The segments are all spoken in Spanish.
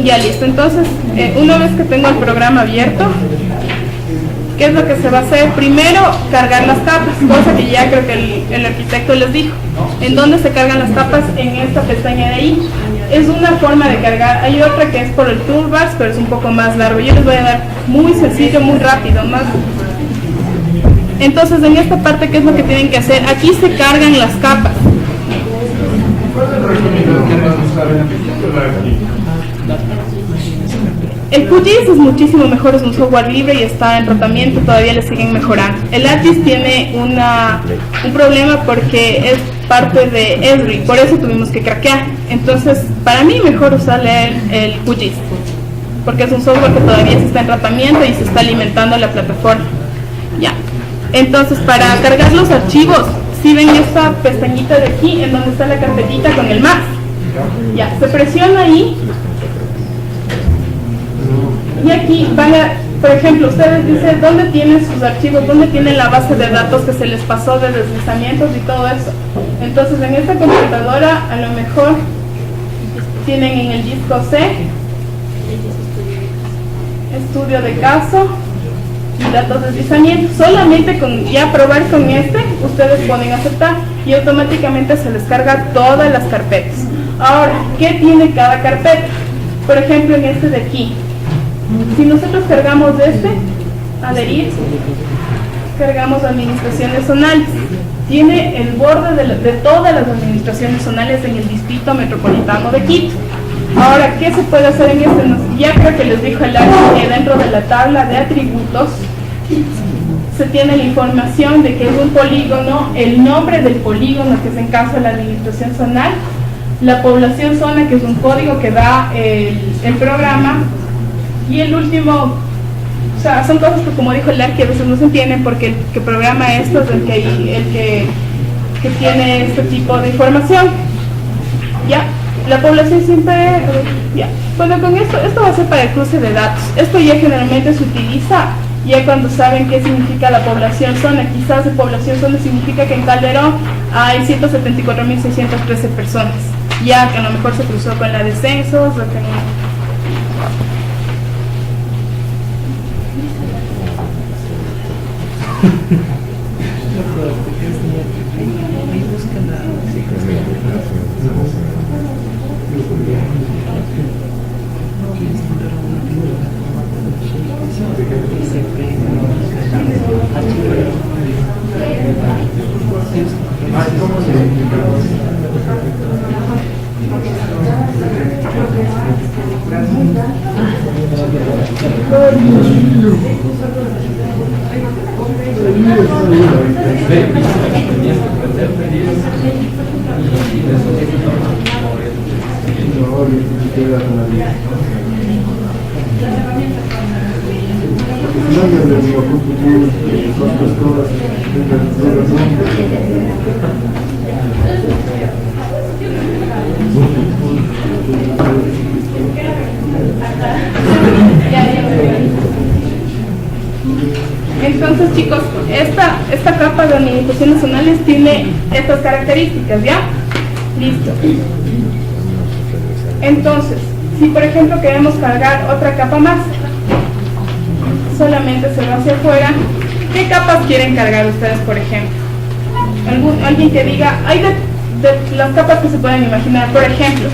Ya listo, entonces una vez que tengo el programa abierto, ¿qué es lo que se va a hacer? Primero, cargar las capas, cosa que ya creo que el arquitecto les dijo. ¿En dónde se cargan las capas? En esta pestaña de ahí. Es una forma de cargar. Hay otra que es por el toolbars, pero es un poco más largo. Yo les voy a dar muy sencillo, muy rápido, más. Entonces, en esta parte, ¿qué es lo que tienen que hacer? Aquí se cargan las capas. El QGIS es muchísimo mejor, es un software libre y está en tratamiento, todavía le siguen mejorando. El ArcGIS tiene un problema porque es parte de Esri, por eso tuvimos que craquear. Entonces, para mí mejor usar el QGIS, porque es un software que todavía se está en tratamiento y se está alimentando la plataforma. Ya. Entonces, para cargar los archivos, si ven esta pestañita de aquí, en donde está la carpetita con el más, ya, se presiona ahí. Y aquí van a, por ejemplo, ustedes dicen dónde tienen sus archivos, dónde tienen la base de datos que se les pasó de deslizamientos y todo eso. Entonces, en esta computadora, a lo mejor tienen en el disco C, estudio de caso y datos de deslizamiento. Solamente con ya probar con este, ustedes pueden aceptar y automáticamente se les carga todas las carpetas. Ahora, ¿qué tiene cada carpeta? Por ejemplo, en este de aquí. Si nosotros cargamos este, adherir, cargamos administraciones zonales. Tiene el borde de todas las administraciones zonales en el distrito metropolitano de Quito. Ahora, ¿qué se puede hacer en este? Ya creo que les dijo el área que dentro de la tabla de atributos se tiene la información de que es un polígono, el nombre del polígono que es en caso de la administración zonal, la población zona, que es un código que da el programa. Y el último, o sea, son cosas que, como dijo el ARC, que a veces no se entienden porque el que programa esto es el que tiene este tipo de información. Ya, la población siempre, ya. Bueno, con esto va a ser para el cruce de datos. Esto ya generalmente se utiliza ya cuando saben qué significa la población zona. Quizás de población zona significa que en Calderón hay 174.613 personas. Ya que a lo mejor se cruzó con la de censos o que no. Entonces, chicos, esta capa de administraciones zonales tiene estas características, ¿ya? Listo. Entonces, si por ejemplo queremos cargar otra capa más, solamente se va hacia afuera. ¿Qué capas quieren cargar ustedes, por ejemplo? Alguien que diga, hay de las capas que se pueden imaginar. Por ejemplo,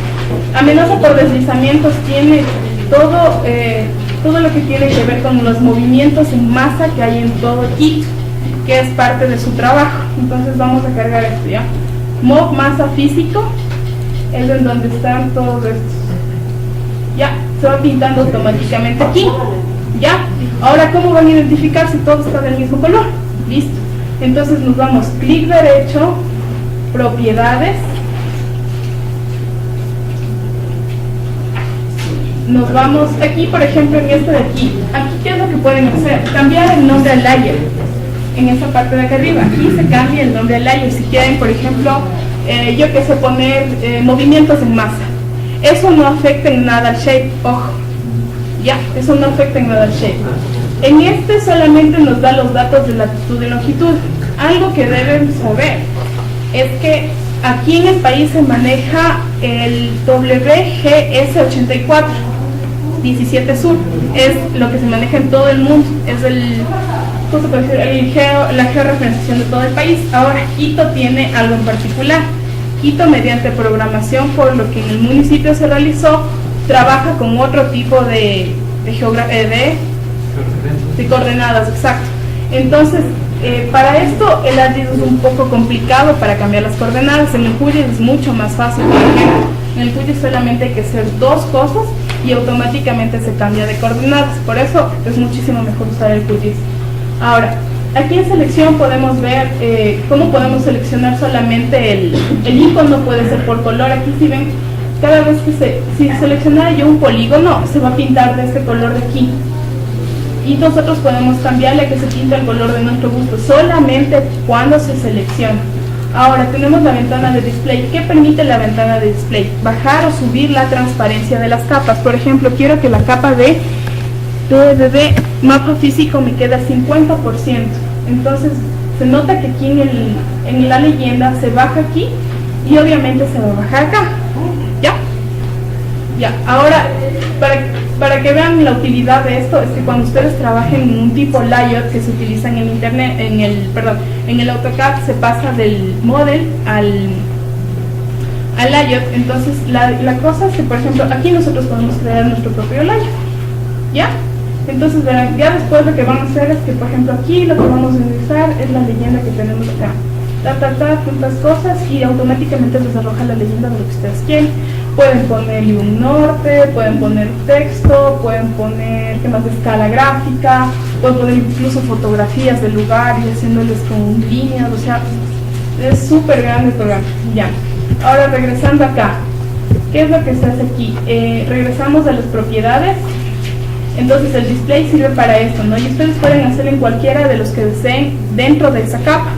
amenaza por deslizamientos tiene todo lo que tiene que ver con los movimientos en masa que hay en todo Quito, que es parte de su trabajo. Entonces vamos a cargar esto, ¿ya? Mob masa físico es en donde están todos estos. Ya, se va pintando automáticamente aquí. ¿Ya? Ahora, ¿cómo van a identificar si todo está del mismo color? Listo. Entonces nos vamos, clic derecho, propiedades. Nos vamos aquí, por ejemplo, en este de aquí. Aquí, ¿qué es lo que pueden hacer? Cambiar el nombre al layer. En esta parte de acá arriba. Aquí se cambia el nombre al layer. Si quieren, por ejemplo, yo que sé, poner movimientos en masa. Eso no afecta en nada al shape, ojo. Ya, eso no afecta en nada al shape. En este solamente nos da los datos de latitud y longitud. Algo que deben saber es que aquí en el país se maneja el WGS84 17 Sur, es lo que se maneja en todo el mundo, es la georreferenciación de todo el país. Ahora, Quito tiene algo en particular. Quito, mediante programación, por lo que en el municipio se realizó, trabaja con otro tipo de coordenadas, exacto. Entonces, para esto el ARGIS es un poco complicado para cambiar las coordenadas. En el QGIS es mucho más fácil, por ejemplo. En el QGIS solamente hay que hacer dos cosas y automáticamente se cambia de coordenadas. Por eso es muchísimo mejor usar el QGIS. Ahora, aquí en selección podemos ver cómo podemos seleccionar solamente el icono, puede ser por color. Aquí si ven, cada vez que si seleccionara yo un polígono, se va a pintar de este color de aquí. Y nosotros podemos cambiarle a que se pinte el color de nuestro gusto, solamente cuando se selecciona. Ahora tenemos la ventana de display. ¿Qué permite la ventana de display? Bajar o subir la transparencia de las capas. Por ejemplo, quiero que la capa de mapa físico me quede al 50%. Entonces se nota que aquí en la leyenda se baja aquí y obviamente se va a bajar acá. ¿Ya? Ahora, para que vean la utilidad de esto, es que cuando ustedes trabajen en un tipo layout que se utiliza en el internet, en el AutoCAD, se pasa del model al layout. Entonces la cosa es que, por ejemplo, aquí nosotros podemos crear nuestro propio layout, ¿ya? Entonces verán, ya después lo que vamos a hacer es que, por ejemplo, aquí lo que vamos a utilizar es la leyenda que tenemos acá, tantas cosas, y automáticamente les arroja la leyenda de lo que ustedes quieren. Pueden ponerle un norte, pueden poner texto, pueden poner temas de escala gráfica, pueden poner incluso fotografías del lugar y haciéndoles con líneas. O sea, es súper grande el programa. Ya, ahora regresando acá, ¿qué es lo que se hace aquí? Regresamos a las propiedades. Entonces el display sirve para esto, ¿no? Y ustedes pueden hacerlo en cualquiera de los que deseen dentro de esa capa.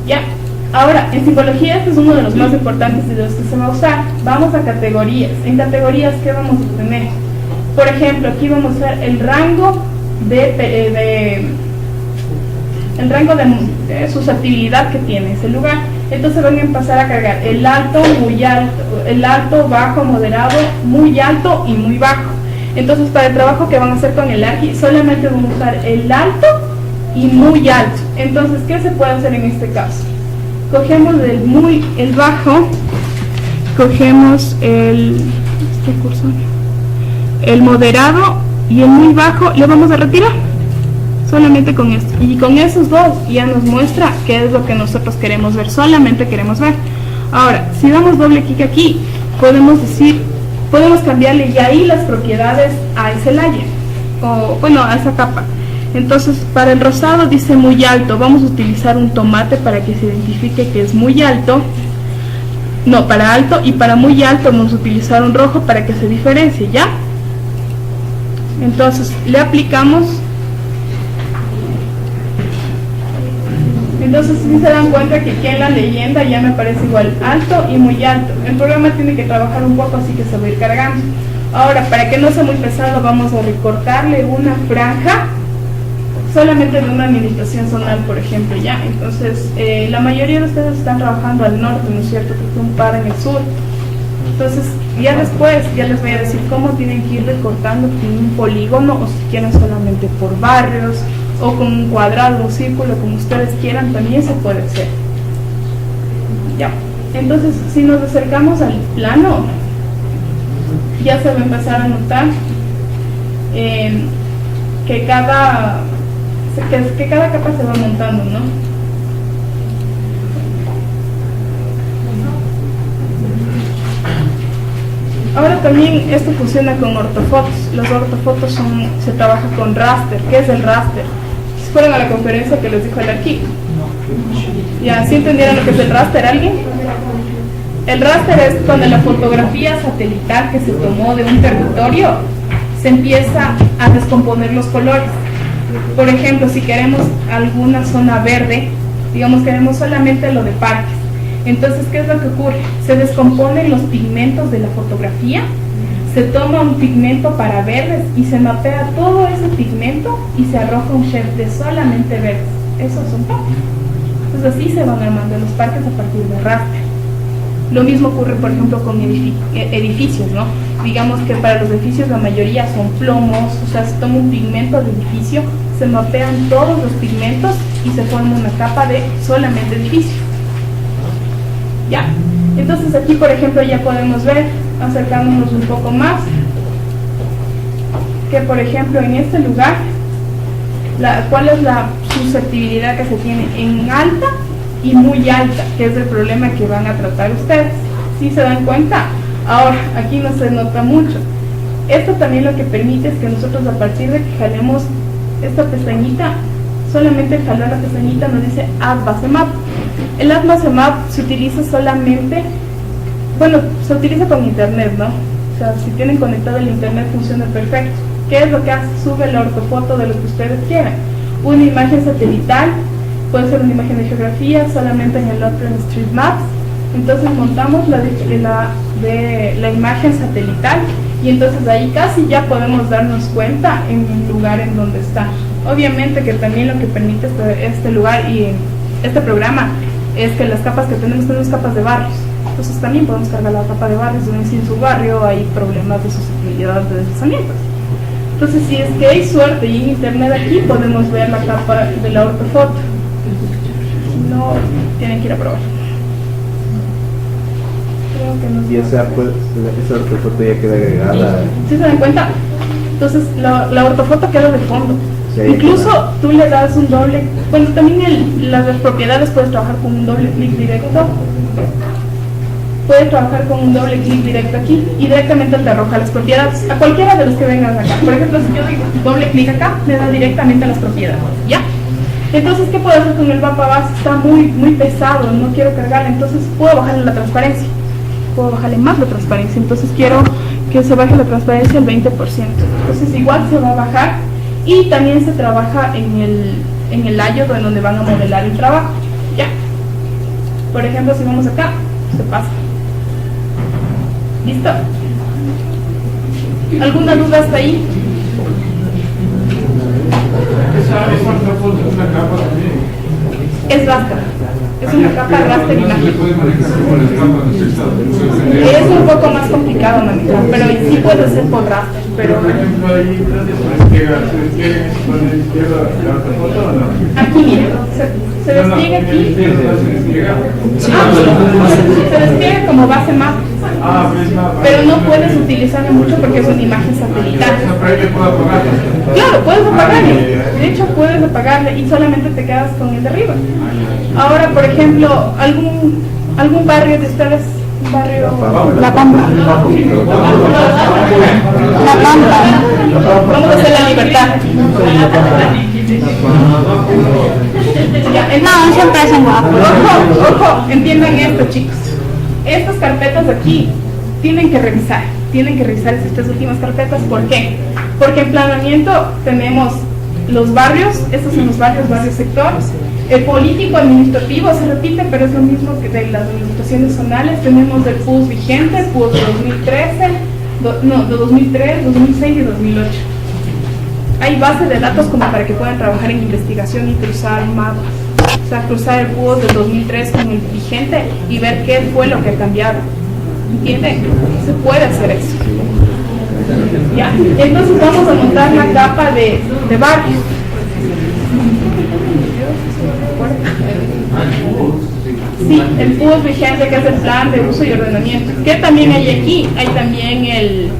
Ya. Ahora, en simbología este es uno de los más importantes y de los que se va a usar. Vamos a categorías. En categorías, ¿qué vamos a tener? Por ejemplo, aquí vamos a ver el rango de susceptibilidad que tiene ese lugar. Entonces van a empezar a cargar el alto, muy alto, el alto, bajo, moderado, muy alto y muy bajo. Entonces, para el trabajo que van a hacer con el ARGIS, solamente vamos a usar el alto y muy alto. Entonces, ¿qué se puede hacer en este caso? Cogemos el bajo, cogemos el moderado y el muy bajo, le vamos a retirar solamente con esto, y con esos dos ya nos muestra qué es lo que nosotros queremos ver, solamente queremos ver. Ahora, si damos doble clic aquí, podemos cambiarle ya ahí las propiedades a ese layer, o bueno, a esa capa. Entonces, para el rosado dice muy alto, vamos a utilizar un tomate para que se identifique que es muy alto. No, para alto, y para muy alto vamos a utilizar un rojo para que se diferencie, ¿ya? Entonces, le aplicamos. Entonces, si se dan cuenta que aquí en la leyenda ya me aparece igual alto y muy alto. El programa tiene que trabajar un poco, así que se va a ir cargando. Ahora, para que no sea muy pesado, vamos a recortarle una franja solamente de una administración zonal, por ejemplo, ya. Entonces, la mayoría de ustedes están trabajando al norte, ¿no es cierto? Porque un par en el sur. Entonces, ya después, ya les voy a decir cómo tienen que ir recortando con un polígono, o si quieren solamente por barrios, o con un cuadrado, un círculo, como ustedes quieran, también se puede hacer. Ya. Entonces, si nos acercamos al plano, ya se va a empezar a notar que cada capa se va montando, ¿no? Ahora también esto funciona con ortofotos. Los ortofotos se trabaja con raster. ¿Qué es el raster? Si fueron a la conferencia que les dijo el aquí. ¿Ya? ¿Sí entendieron lo que es el raster alguien? El raster es cuando la fotografía satelital que se tomó de un territorio se empieza a descomponer los colores. Por ejemplo, si queremos alguna zona verde, digamos queremos solamente lo de parques, entonces ¿qué es lo que ocurre? Se descomponen los pigmentos de la fotografía, se toma un pigmento para verdes y se mapea todo ese pigmento y se arroja un shade de solamente verdes. Esos son parques. Entonces así se van armando los parques a partir de raster. Lo mismo ocurre, por ejemplo, con edificios, ¿no? Digamos que para los edificios la mayoría son plomos, o sea, se toma un pigmento del edificio, se mapean todos los pigmentos y se forma una capa de solamente edificio. ¿Ya? Entonces aquí, por ejemplo, ya podemos ver, acercándonos un poco más, que por ejemplo en este lugar, ¿cuál es la susceptibilidad que se tiene en alta y muy alta? Que es el problema que van a tratar ustedes. ¿Sí se dan cuenta? Ahora, aquí no se nota mucho. Esto también lo que permite es que nosotros, a partir de que jalemos esta pestañita, solamente jalar la pestañita nos dice Add Base Map. El Add Base Map se utiliza solamente, bueno, se utiliza con internet, ¿no? O sea, si tienen conectado el internet funciona perfecto. ¿Qué es lo que hace? Sube la ortofoto de lo que ustedes quieran. Una imagen satelital, puede ser una imagen de geografía, solamente en el OpenStreetMaps. Entonces montamos la imagen satelital y entonces ahí casi ya podemos darnos cuenta en el lugar en donde está. Obviamente que también lo que permite este lugar y este programa es que las capas que tenemos capas de barrios. Entonces también podemos cargar la capa de barrios donde si en su barrio hay problemas de susceptibilidad de deslizamientos. Entonces si es que hay suerte y en internet aquí podemos ver la capa de la ortofoto. Si no, tienen que ir a probar. Y esa ortofoto ya queda agregada. ¿Sí se dan cuenta? Entonces la ortofoto queda de fondo. Sí, incluso tú le das un doble, bueno, también las propiedades puedes trabajar con un doble clic directo. Puedes trabajar con un doble clic directo aquí y directamente te arroja las propiedades a cualquiera de los que vengan acá. Por ejemplo, si yo doy doble clic acá, me da directamente a las propiedades, ¿ya? Entonces, ¿qué puedo hacer con el mapa base? Está muy pesado, no quiero cargarle, entonces puedo bajarle la transparencia. Puedo bajarle más la transparencia, entonces quiero que se baje la transparencia al 20%. Entonces igual se va a bajar y también se trabaja en el layout en donde van a modelar el trabajo, ¿ya? Por ejemplo, si vamos acá, se pasa. ¿Listo? ¿Alguna duda hasta ahí? Es raster. Es una capa raster imagen. Es un poco más complicado manejar, pero sí puede ser por raster. Pero aquí miren, se despliega aquí. Se despliega como base map. Pero no puedes utilizarlo mucho porque es una imagen satelital. Claro, puedes apagarle. De hecho, puedes apagarle y solamente te quedas con el de arriba. Ahora, por ejemplo, algún barrio de ustedes, barrio La Pampa. La Pampa. Vamos a hacer la libertad. Ya, No, siempre es en guapo. Ojo, entiendan esto, chicos. Estas carpetas de aquí tienen que revisar estas tres últimas carpetas. ¿Por qué? Porque en planeamiento tenemos los barrios, estos son los barrios sector. El político administrativo se repite, pero es lo mismo que de las administraciones zonales. Tenemos el PUS vigente, PUS de 2013, de 2003, 2006 y 2008. Hay base de datos como para que puedan trabajar en investigación y cruzar mapas. O sea, cruzar el PUS del 2003 con el vigente y ver qué fue lo que cambiaron. ¿Entienden? Se puede hacer eso. ¿Ya? Entonces vamos a montar la capa de barrios. Sí, el PUS vigente, que es el plan de uso y ordenamiento. ¿Qué también hay aquí? Hay también el...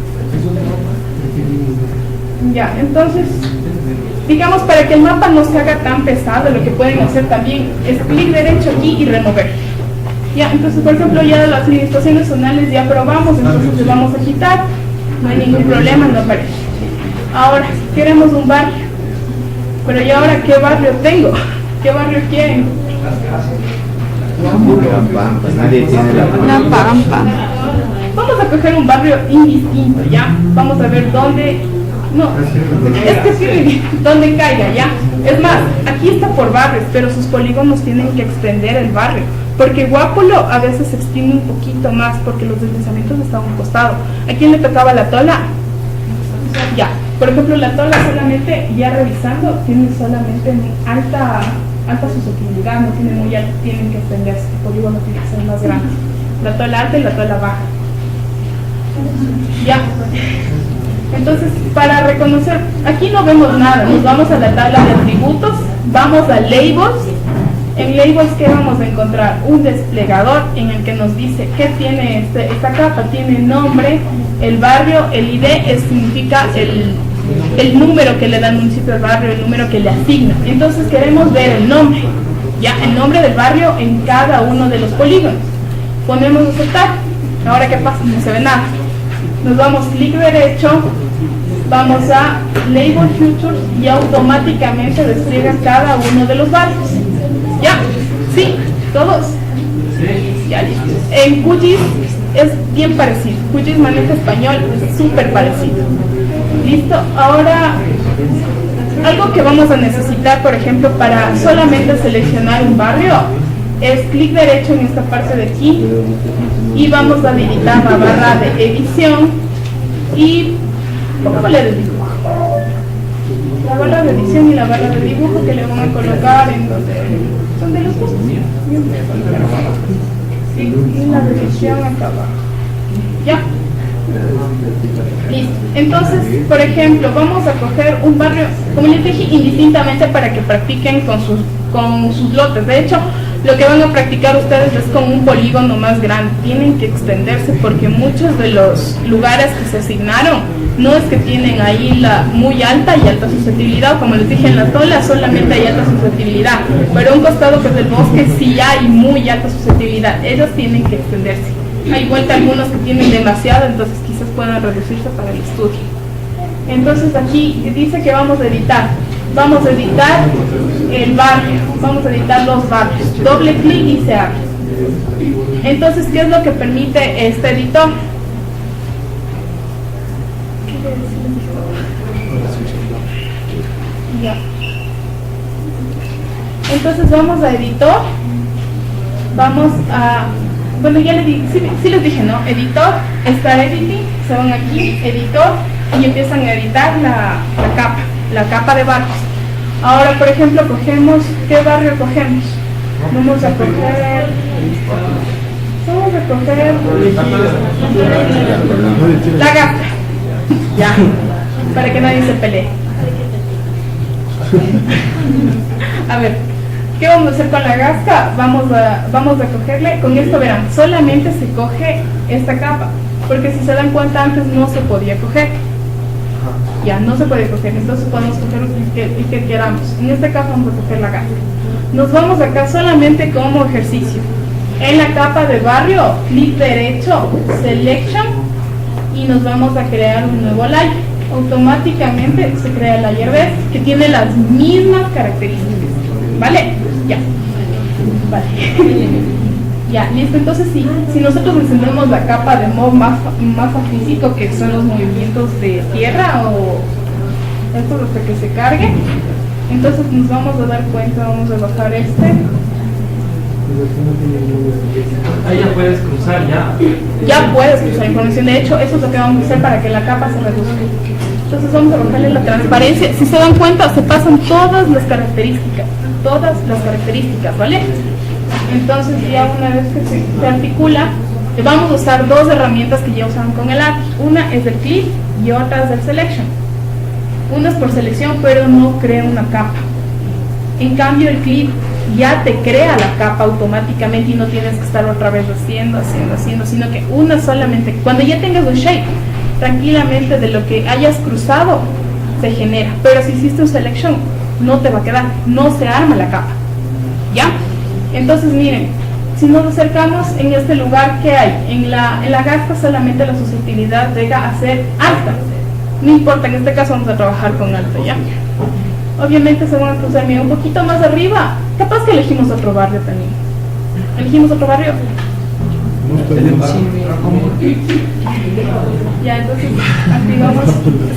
Ya, entonces, digamos, para que el mapa no se haga tan pesado, lo que pueden hacer también es clic derecho aquí y remover. Ya, entonces, por ejemplo, ya las administraciones zonales ya probamos, entonces les vamos a quitar, no hay ningún problema, no aparece. Ahora, queremos un barrio, pero ¿y ahora qué barrio tengo? ¿Qué barrio quieren? La Pampa, nadie tiene la Pampa. La Pampa. Vamos a coger un barrio indistinto, ¿ya? Vamos a ver dónde... No, es que sí, donde caiga, ¿ya? Es más, aquí está por barrios, pero sus polígonos tienen que extender el barrio, porque Guápulo a veces se extiende un poquito más, porque los deslizamientos están a un costado. ¿A quién le tocaba la Tola? Ya, por ejemplo, la Tola solamente, ya revisando, tiene solamente en alta alta susceptibilidad, no tienen muy alta, tienen que extenderse, el polígono tiene que ser más grande. La tola alta y la tola baja. Ya. Entonces, para reconocer, aquí no vemos nada, nos vamos a la tabla de atributos, vamos a labels. En labels, ¿qué vamos a encontrar? Un desplegador en el que nos dice qué tiene esta capa. Tiene nombre, el barrio, el ID significa el número que le da el municipio al barrio, el número que le asigna. Entonces queremos ver el nombre, ya, el nombre del barrio en cada uno de los polígonos. Ponemos aceptar. Ahora, ¿qué pasa? No se ve nada. Nos vamos clic derecho, vamos a Label Futures y automáticamente despliega cada uno de los barrios. ¿Ya? ¿Sí? ¿Todos? Ya, listo. En QGIS es bien parecido. QGIS maneja español, es súper parecido. ¿Listo? Ahora, algo que vamos a necesitar, por ejemplo, para solamente seleccionar un barrio, es clic derecho en esta parte de aquí y vamos a habilitar la barra de edición y póngale de dibujo. La barra de edición y la barra de dibujo que le van a colocar en donde los gustos. Sí, y la de edición acá abajo. ¿Ya? Listo. Entonces, por ejemplo, vamos a coger un barrio, como les dije, indistintamente para que practiquen con sus lotes. De hecho, lo que van a practicar ustedes es con un polígono más grande. Tienen que extenderse porque muchos de los lugares que se asignaron no es que tienen ahí la muy alta y alta susceptibilidad, o como les dije en la tola solamente hay alta susceptibilidad, pero un costado que es del bosque sí hay muy alta susceptibilidad. Ellos tienen que extenderse. Hay vuelta algunos que tienen demasiado, entonces quizás puedan reducirse para el estudio. Entonces aquí dice que vamos a editar. Vamos a editar el barrio, vamos a editar los barrios. Doble clic y se abre. Entonces, ¿qué es lo que permite este editor? Ya. Entonces vamos a editor. Vamos a... Bueno, ya les dije, sí les dije, ¿no? Editor, Start Editing, se van aquí, editor, y empiezan a editar la capa de barrios. Ahora, por ejemplo, cogemos, ¿qué barrio cogemos? Vamos a coger la Gasca, ya, para que nadie se pelee. A ver, ¿qué vamos a hacer con la Gasca? Vamos a cogerle, con esto verán, solamente se coge esta capa, porque si se dan cuenta antes no se podía coger. Ya, no se puede coger, entonces podemos coger el que queramos. En este caso vamos a coger la Gasca. Nos vamos acá solamente como ejercicio. En la capa de barrio, clic derecho, Selection, y nos vamos a crear un nuevo layer. Automáticamente se crea el layer B, que tiene las mismas características. ¿Vale? Ya. Vale. Ya, listo. Entonces, si nosotros encendemos la capa de modo más físico, que son los movimientos de tierra o esto hasta que se cargue, entonces nos vamos a dar cuenta, vamos a bajar este. Ahí ya puedes cruzar, ya. Ya puedes cruzar información. De hecho, eso es lo que vamos a hacer para que la capa se reduzca. Entonces vamos a bajarle la transparencia. Si se dan cuenta, se pasan todas las características, ¿vale? Entonces ya una vez que se articula, vamos a usar dos herramientas que ya usaban con el ARC. Una es el clip y otra es el selection. Una es por selección, pero no crea una capa. En cambio, el clip ya te crea la capa automáticamente y no tienes que estar otra vez haciendo, sino que una solamente, cuando ya tengas un shape, tranquilamente de lo que hayas cruzado, se genera. Pero si hiciste un selection, no te va a quedar, no se arma la capa. ¿Ya? Entonces miren, si nos acercamos en este lugar, ¿qué hay? En la Gasca solamente la susceptibilidad llega a ser alta. No importa, en este caso vamos a trabajar con alta, ¿ya? Obviamente se van a cruzar, miren, un poquito más arriba. Capaz que elegimos otro barrio también. ¿Elegimos otro barrio? Ya, entonces activamos.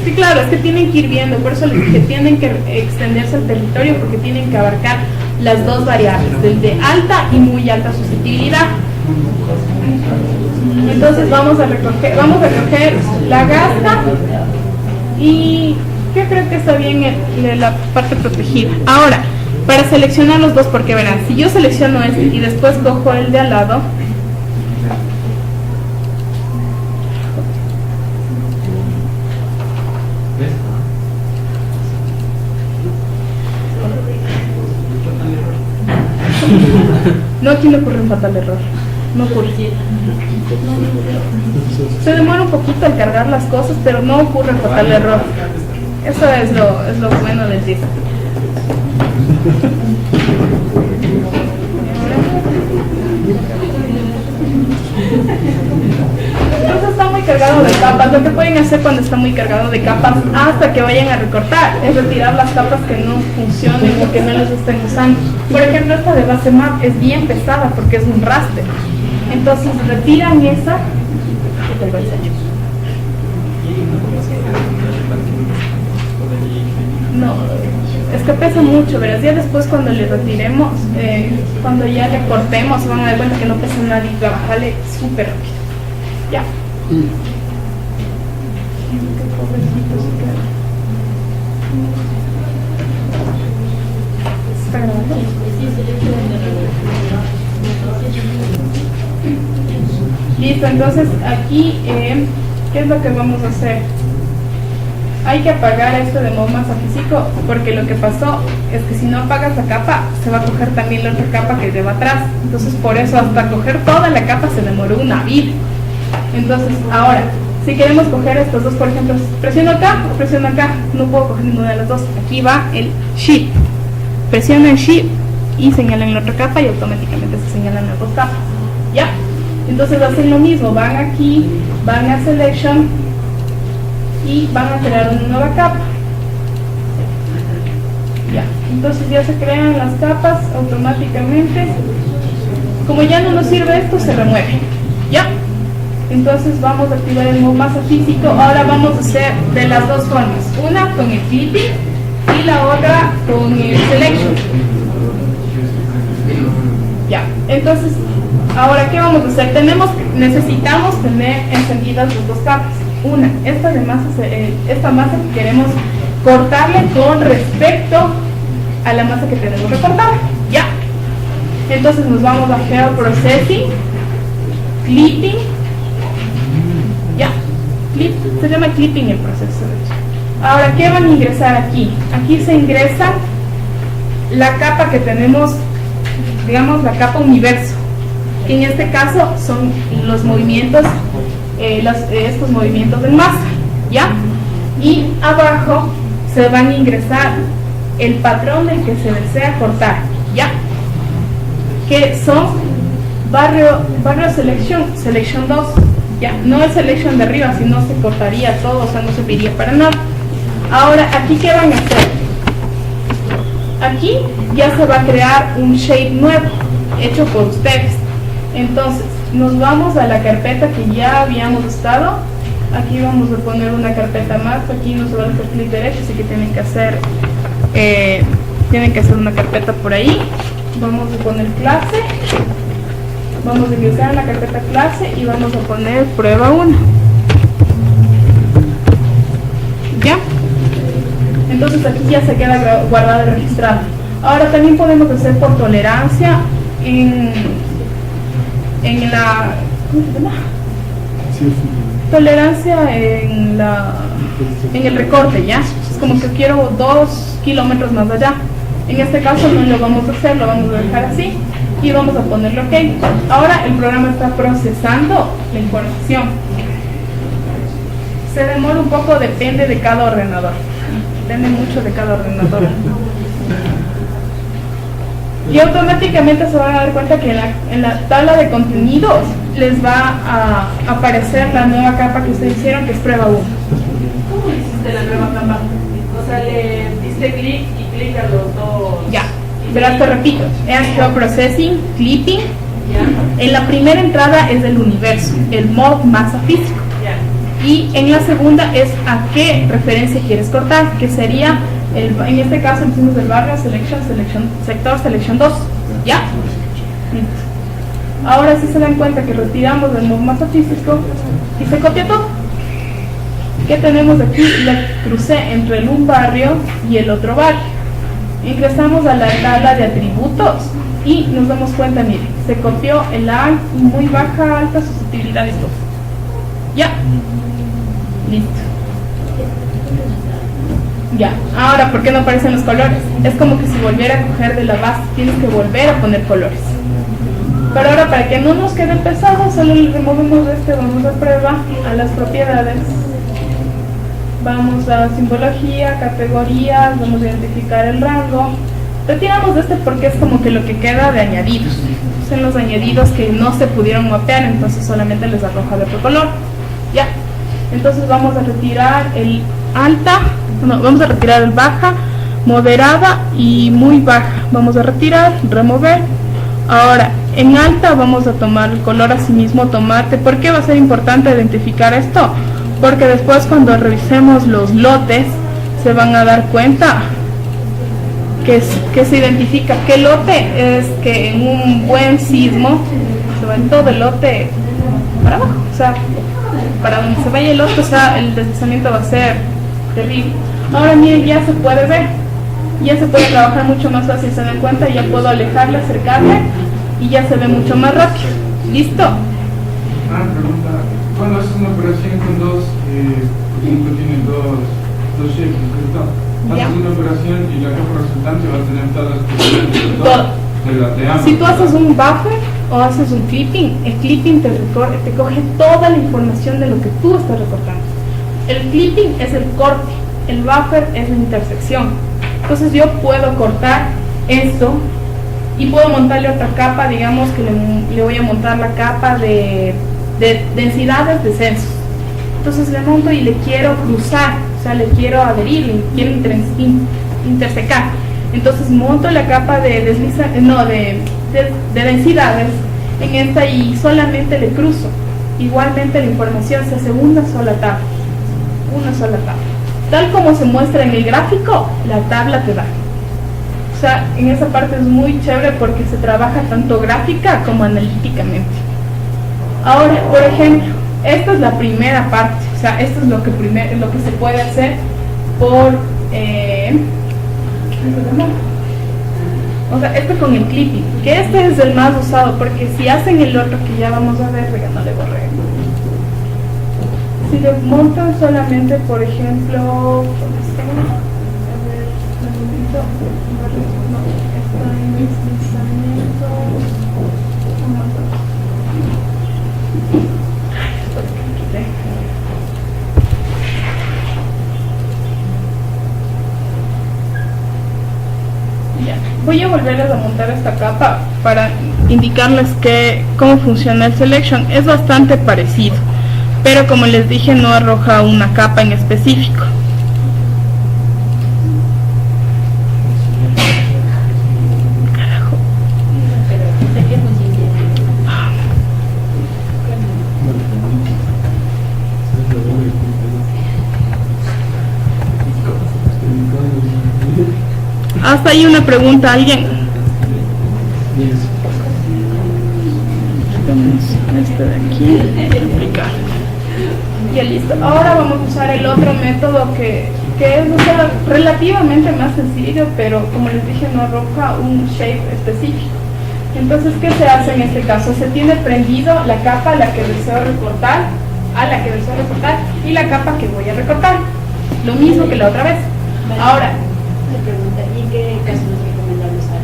Sí, claro, es que tienen que ir viendo, por eso les dije, tienen que extenderse el territorio porque tienen que abarcar las dos variables, desde alta y muy alta susceptibilidad. Entonces vamos a recoger la Gasca y yo creo que está bien la parte protegida. Ahora, para seleccionar los dos, porque verán, si yo selecciono este y después cojo el de al lado, ¿Ves? no, aquí no ocurre un fatal error, no ocurre. Se demora un poquito al cargar las cosas, pero no ocurre un fatal error. Eso es lo bueno del disco. Entonces está muy cargado de capas. Lo que pueden hacer cuando está muy cargado de capas hasta que vayan a recortar es retirar las capas que no funcionen o que no las estén usando. Por ejemplo, esta de base map es bien pesada porque es un raster. Entonces retiran esa. ¿Qué te lo enseño? No, es que pesa mucho, verás. Ya después cuando le retiremos, cuando ya le cortemos, se van a dar cuenta que no pesa nada y trabajarle súper rápido. Ya. ¿Está grabando? Listo, entonces aquí, ¿qué es lo que vamos a hacer? Hay que apagar esto de modo masa físico, porque lo que pasó es que si no apagas la capa, se va a coger también la otra capa que lleva atrás. Entonces por eso hasta coger toda la capa se demoró una vida. Entonces ahora, si queremos coger estos dos, por ejemplo, presiono acá, no puedo coger ninguna de las dos. Aquí va el Shift. Presiono el Shift y señalan la otra capa y automáticamente se señalan las dos capas. ¿Ya? Entonces hacen lo mismo, van aquí, van a Selection y van a crear una nueva capa. Ya, entonces ya se crean las capas automáticamente. Como ya no nos sirve esto, se remueve. Ya, entonces vamos a activar el modo masa físico. Ahora vamos a hacer de las dos formas, una con el clipping y la otra con el selection. Ya, entonces ahora ¿qué vamos a hacer? Necesitamos tener encendidas las dos capas. Una, esta masa que queremos cortarle con respecto a la masa que tenemos recortada. Ya. Entonces nos vamos a Geo Processing, Clipping. Ya. Se llama Clipping el proceso. Ahora, ¿qué van a ingresar aquí? Aquí se ingresa la capa que tenemos, digamos la capa universo, que en este caso son los movimientos, estos movimientos de masa, ¿ya? Y abajo se van a ingresar el patrón del que se desea cortar, ¿ya? Que son barrio selection 2, ¿ya? No el selection de arriba, sino se cortaría todo, o sea, no serviría para nada. Ahora, ¿aquí qué van a hacer? Aquí ya se va a crear un shape nuevo, hecho por ustedes. Entonces, nos vamos a la carpeta que ya habíamos estado. Aquí vamos a poner una carpeta más. Aquí no se va a hacer clic derecho, así que tienen que hacer una carpeta por ahí. Vamos a poner clase. Vamos a ingresar en la carpeta clase y vamos a poner prueba 1. ¿Ya? Entonces aquí ya se queda guardado y registrado. Ahora también podemos hacer por tolerancia en la, ¿cómo se llama? Tolerancia en el recorte, ¿ya? Es como que quiero 2 kilómetros más allá. En este caso no lo vamos a hacer, lo vamos a dejar así y vamos a ponerle OK. Ahora el programa está procesando la información. Se demora un poco, depende de cada ordenador. Depende mucho de cada ordenador. Y automáticamente se van a dar cuenta que en la tabla de contenidos les va a aparecer la nueva capa que ustedes hicieron, que es prueba 1. ¿Cómo hiciste la nueva capa? O sea, le diste clic y clic a los dos. Ya, verás, te repito, es Geoprocessing, Clipping. Ya. En la primera entrada es del universo, el mod masa físico. Ya. Y en la segunda es a qué referencia quieres cortar, que sería, en este caso hicimos el barrio, sector, selection 2. ¿Ya? Ahora sí se dan cuenta que retiramos el mod masa físico y se copia todo. ¿Qué tenemos aquí? La crucé entre un barrio y el otro barrio. Ingresamos a la tabla de atributos y nos damos cuenta, miren, se copió el A, muy baja, alta susceptibilidad y todo. Ya. Listo. Ya. Ahora, ¿por qué no aparecen los colores? Es como que si volviera a coger de la base, tienes que volver a poner colores. Pero ahora, para que no nos quede pesado, solo le removemos vamos a prueba, a las propiedades. Vamos a simbología, categorías, vamos a identificar el rango. Retiramos porque es como que lo que queda de añadidos. Son los añadidos que no se pudieron mapear, entonces solamente les arroja de otro color. Ya. Entonces vamos a retirar el alta, vamos a retirar el baja, moderada y muy baja. Vamos a retirar, remover. Ahora, en alta vamos a tomar el color asimismo tomate. ¿Por qué va a ser importante identificar esto? Porque después cuando revisemos los lotes se van a dar cuenta que se identifica qué lote es, que en un buen sismo se va en todo el lote para abajo, o sea, para donde se vaya el lote, o sea, el deslizamiento va a ser terrible. Ahora miren, ya se puede ver, ya se puede trabajar mucho más fácil, se dan cuenta, ya puedo alejarle, acercarle y ya se ve mucho más rápido. ¿Listo? Pregunta, cuando haces una operación con dos, por ejemplo, tiene dos shapes, ¿cierto? Ya. Haces una operación y la capa resultante va a tener todas las propiedades de la de ambas. Si tú haces un buffer o haces un clipping, el clipping te coge toda la información de lo que tú estás recortando. El clipping es el corte, el buffer es la intersección. Entonces yo puedo cortar esto y puedo montarle otra capa, digamos que le voy a montar la capa de densidades de censos. Entonces le monto y le quiero cruzar, o sea, le quiero adherir, le quiero intersecar. Entonces monto la capa de densidades en esta y solamente le cruzo. Igualmente la información se hace una sola tabla. Tal como se muestra en el gráfico, la tabla te da. O sea, en esa parte es muy chévere porque se trabaja tanto gráfica como analíticamente. Ahora, por ejemplo, esta es la primera parte, o sea, esto es lo que se puede hacer por o sea, esto con el clipping, que este es el más usado, porque si hacen el otro que ya vamos a ver, ya no le borré. Si le montan solamente, por ejemplo, ¿dónde está? A ver, no, está en deslizamiento. Ya. Voy a volverles a montar esta capa para indicarles cómo funciona el selection. Es bastante parecido, pero como les dije, no arroja una capa en específico. Carajo. Hasta ahí una pregunta, ¿alguien? Este de aquí, aplicar. Ya listo. Ahora vamos a usar el otro método que es, o sea, relativamente más sencillo, pero como les dije, no arroja un shape específico. Entonces, ¿qué se hace en este caso? Se tiene prendido la capa a la que deseo recortar, y la capa que voy a recortar. Lo mismo que la otra vez. Ahora, ¿y qué casos recomendable usar?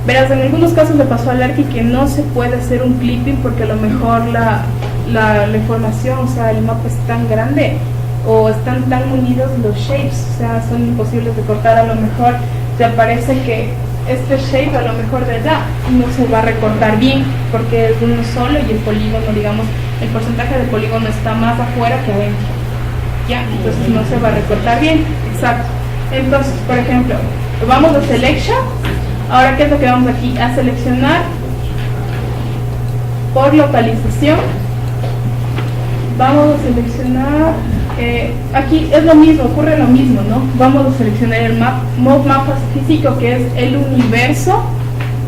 verás, en algunos casos le pasó al Arqui que no se puede hacer un clipping porque a lo mejor la información, o sea, el mapa es tan grande o están tan unidos los shapes, o sea, son imposibles de cortar. A lo mejor te aparece que este shape a lo mejor de allá no se va a recortar bien porque es uno solo y el polígono, digamos, el porcentaje de polígono está más afuera que adentro. Ya, entonces no se va a recortar bien. Exacto. Entonces, por ejemplo, vamos a selection. Ahora, ¿qué es lo que vamos aquí? A seleccionar por localización. Vamos a seleccionar, aquí es lo mismo, ocurre lo mismo, ¿no? Vamos a seleccionar el mapa físico, que es el universo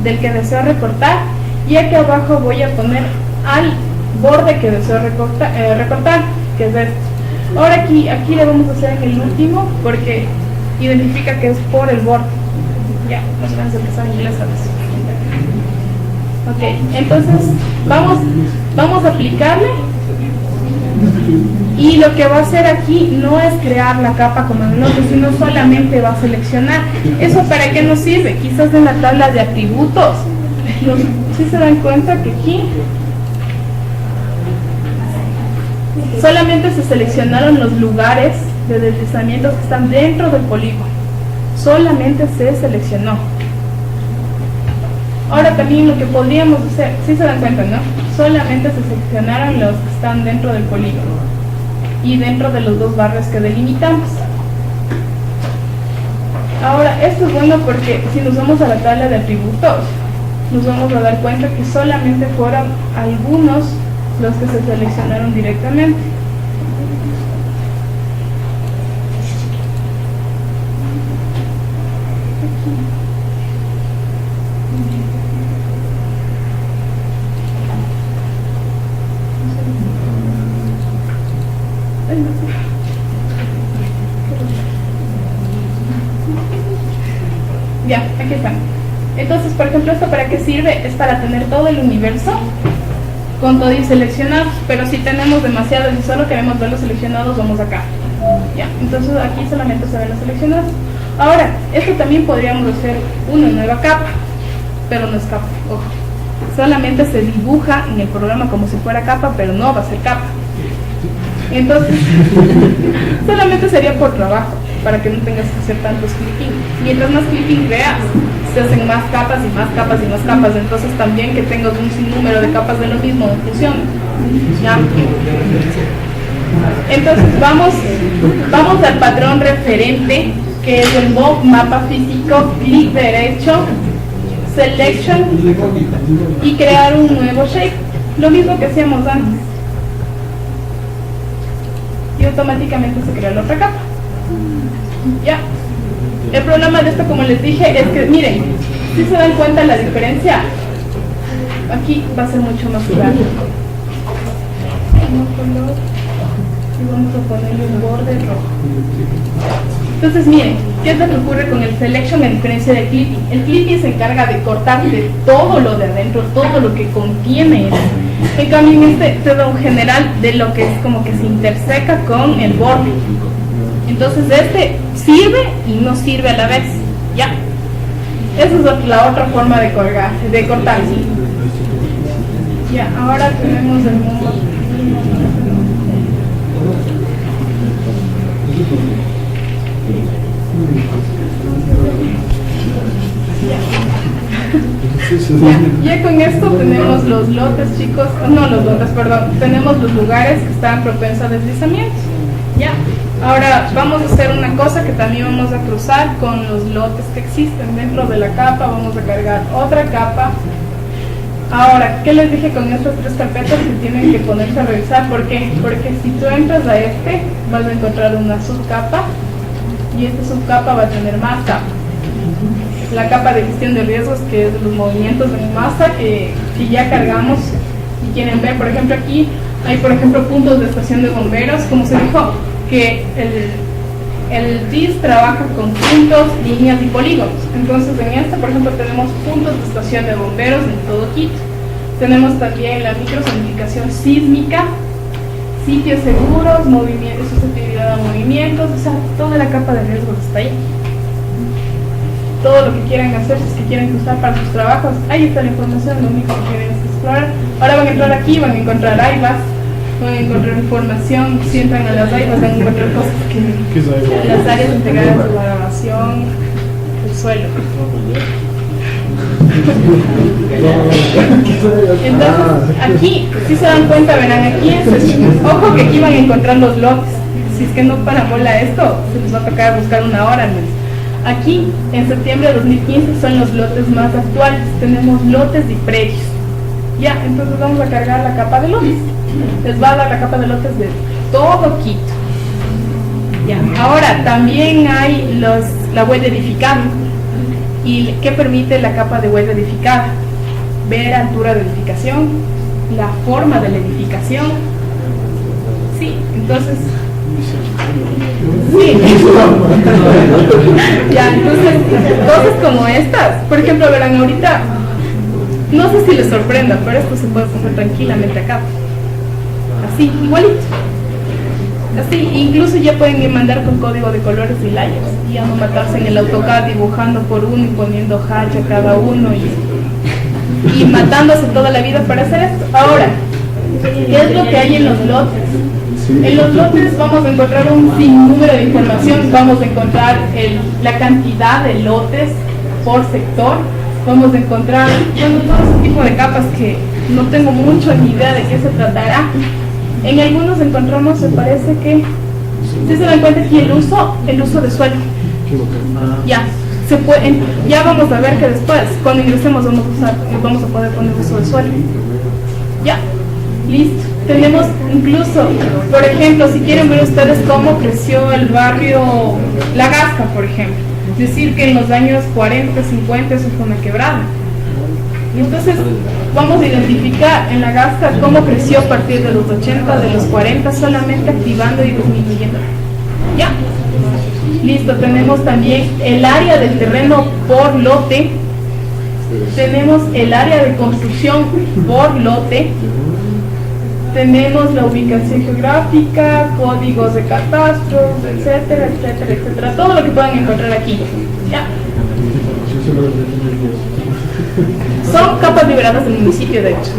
del que deseo recortar, y aquí abajo voy a poner al borde que deseo recortar, que es este. Ahora aquí le vamos a hacer en el último, porque identifica que es por el borde. Ya, más o menos el que sabe inglés a veces. Ok, entonces vamos a aplicarle. Y lo que va a hacer aquí no es crear la capa como en el otro, sino solamente va a seleccionar. ¿Eso para qué nos sirve? Quizás en la tabla de atributos. ¿Sí se dan cuenta que aquí solamente se seleccionaron los lugares de deslizamientos que están dentro del polígono? Solamente se seleccionó. Ahora también lo que podríamos hacer, ¿sí se dan cuenta, no? Solamente se seleccionaron los que están dentro del polígono y dentro de los dos barrios que delimitamos. Ahora, esto es bueno porque si nos vamos a la tabla de atributos, nos vamos a dar cuenta que solamente fueron algunos los que se seleccionaron directamente. Ya, aquí están. Entonces, por ejemplo, ¿esto para qué sirve? Es para tener todo el universo con todo y seleccionados, pero si tenemos demasiados y solo queremos ver los seleccionados, vamos acá. Ya, entonces aquí solamente se ven los seleccionados. Ahora, esto también podríamos hacer una nueva capa, pero no es capa, ojo. Solamente se dibuja en el programa como si fuera capa, pero no va a ser capa. Entonces, solamente sería por trabajo, para que no tengas que hacer tantos clipping. Mientras más clipping creas, se hacen más capas y más capas y más capas. Entonces también que tengas un sinnúmero de capas de lo mismo no funciona. ¿Ya? Entonces vamos al patrón referente, que es el Mob Mapa Físico, clic derecho, Selection y crear un nuevo shape. Lo mismo que hacíamos antes. Y automáticamente se crea la otra capa. Ya. El problema de esto, como les dije, es que miren, si se dan cuenta la diferencia, aquí va a ser mucho más claro. Y vamos a ponerle un borde rojo. Entonces miren, ¿qué es lo que ocurre con el selection a diferencia del clipping? El clipping se encarga de cortar de todo lo de adentro, todo lo que contiene. En cambio en este te da un general de lo que es como que se interseca con el borde. Entonces este sirve y no sirve a la vez. Ya. Esa es la otra forma de cortar. Ya, ahora tenemos el mundo. Ya con esto tenemos los lotes, chicos, no los lotes, perdón, tenemos los lugares que están propensos a deslizamientos. Ya, ahora vamos a hacer una cosa que también vamos a cruzar con los lotes que existen dentro de la capa. Vamos a cargar otra capa. Ahora, ¿qué les dije con estas tres carpetas que tienen que ponerse a revisar? ¿Por qué? Porque si tú entras a este, vas a encontrar una subcapa y esta subcapa va a tener más capas. La capa de gestión de riesgos, que es de los movimientos en masa que ya cargamos. Si quieren ver, por ejemplo, aquí hay, por ejemplo, puntos de estación de bomberos. Como se dijo, que el DIS trabaja con puntos, líneas y polígonos. Entonces en este, por ejemplo, tenemos puntos de estación de bomberos en todo Quito. Tenemos también la microsonificación sísmica, sitios seguros, movimientos, susceptibilidad a movimientos, o sea, toda la capa de riesgos está ahí. Todo lo que quieran hacer, si es que quieren usar para sus trabajos, ahí está la información, lo único que quieren es explorar. Ahora van a entrar aquí, van a encontrar AIVAs, van a encontrar información. Si entran a las AIVAs van a encontrar cosas que las áreas integradas de la grabación, el suelo. Entonces aquí, si se dan cuenta, verán aquí, ojo que aquí van a encontrar los lotes. Si es que no para bola esto, se les va a tocar buscar una hora al menos. Aquí, en septiembre de 2015, son los lotes más actuales. Tenemos lotes y predios. Ya, entonces vamos a cargar la capa de lotes. Les va a dar la capa de lotes de todo Quito. Ya, ahora también hay la huella edificada. ¿Y qué permite la capa de huella edificada? Ver altura de edificación, la forma de la edificación. Sí, entonces Sí. Ya, entonces, cosas como estas. Por ejemplo, verán ahorita, no sé si les sorprenda, pero esto se puede poner tranquilamente acá. Así, igualito. Así, incluso ya pueden mandar con código de colores y layers. Y ya no matarse en el AutoCAD dibujando por uno y poniendo hash a cada uno y matándose toda la vida para hacer esto. Ahora, ¿qué es lo que hay en los lotes? En los lotes vamos a encontrar un sinnúmero de información, vamos a encontrar la cantidad de lotes por sector, vamos a encontrar todo ese tipo de capas que no tengo mucho ni idea de qué se tratará. En algunos encontramos, me parece que, si se dan cuenta aquí el uso de suelo. Ya vamos a ver que después, cuando ingresemos, vamos a poder poner uso de suelo. Ya, listo. Tenemos incluso, por ejemplo, si quieren ver ustedes cómo creció el barrio La Gasca, por ejemplo. Decir que en los años 40, 50 eso fue una quebrada. Y entonces vamos a identificar en La Gasca cómo creció a partir de los 80, de los 40, solamente activando y disminuyendo. Ya. Listo, tenemos también el área del terreno por lote. Tenemos el área de construcción por lote. Tenemos la ubicación geográfica, códigos de catastro, etcétera, etcétera, etcétera. Todo lo que puedan encontrar aquí. ¿Ya? Son capas liberadas del municipio, de hecho.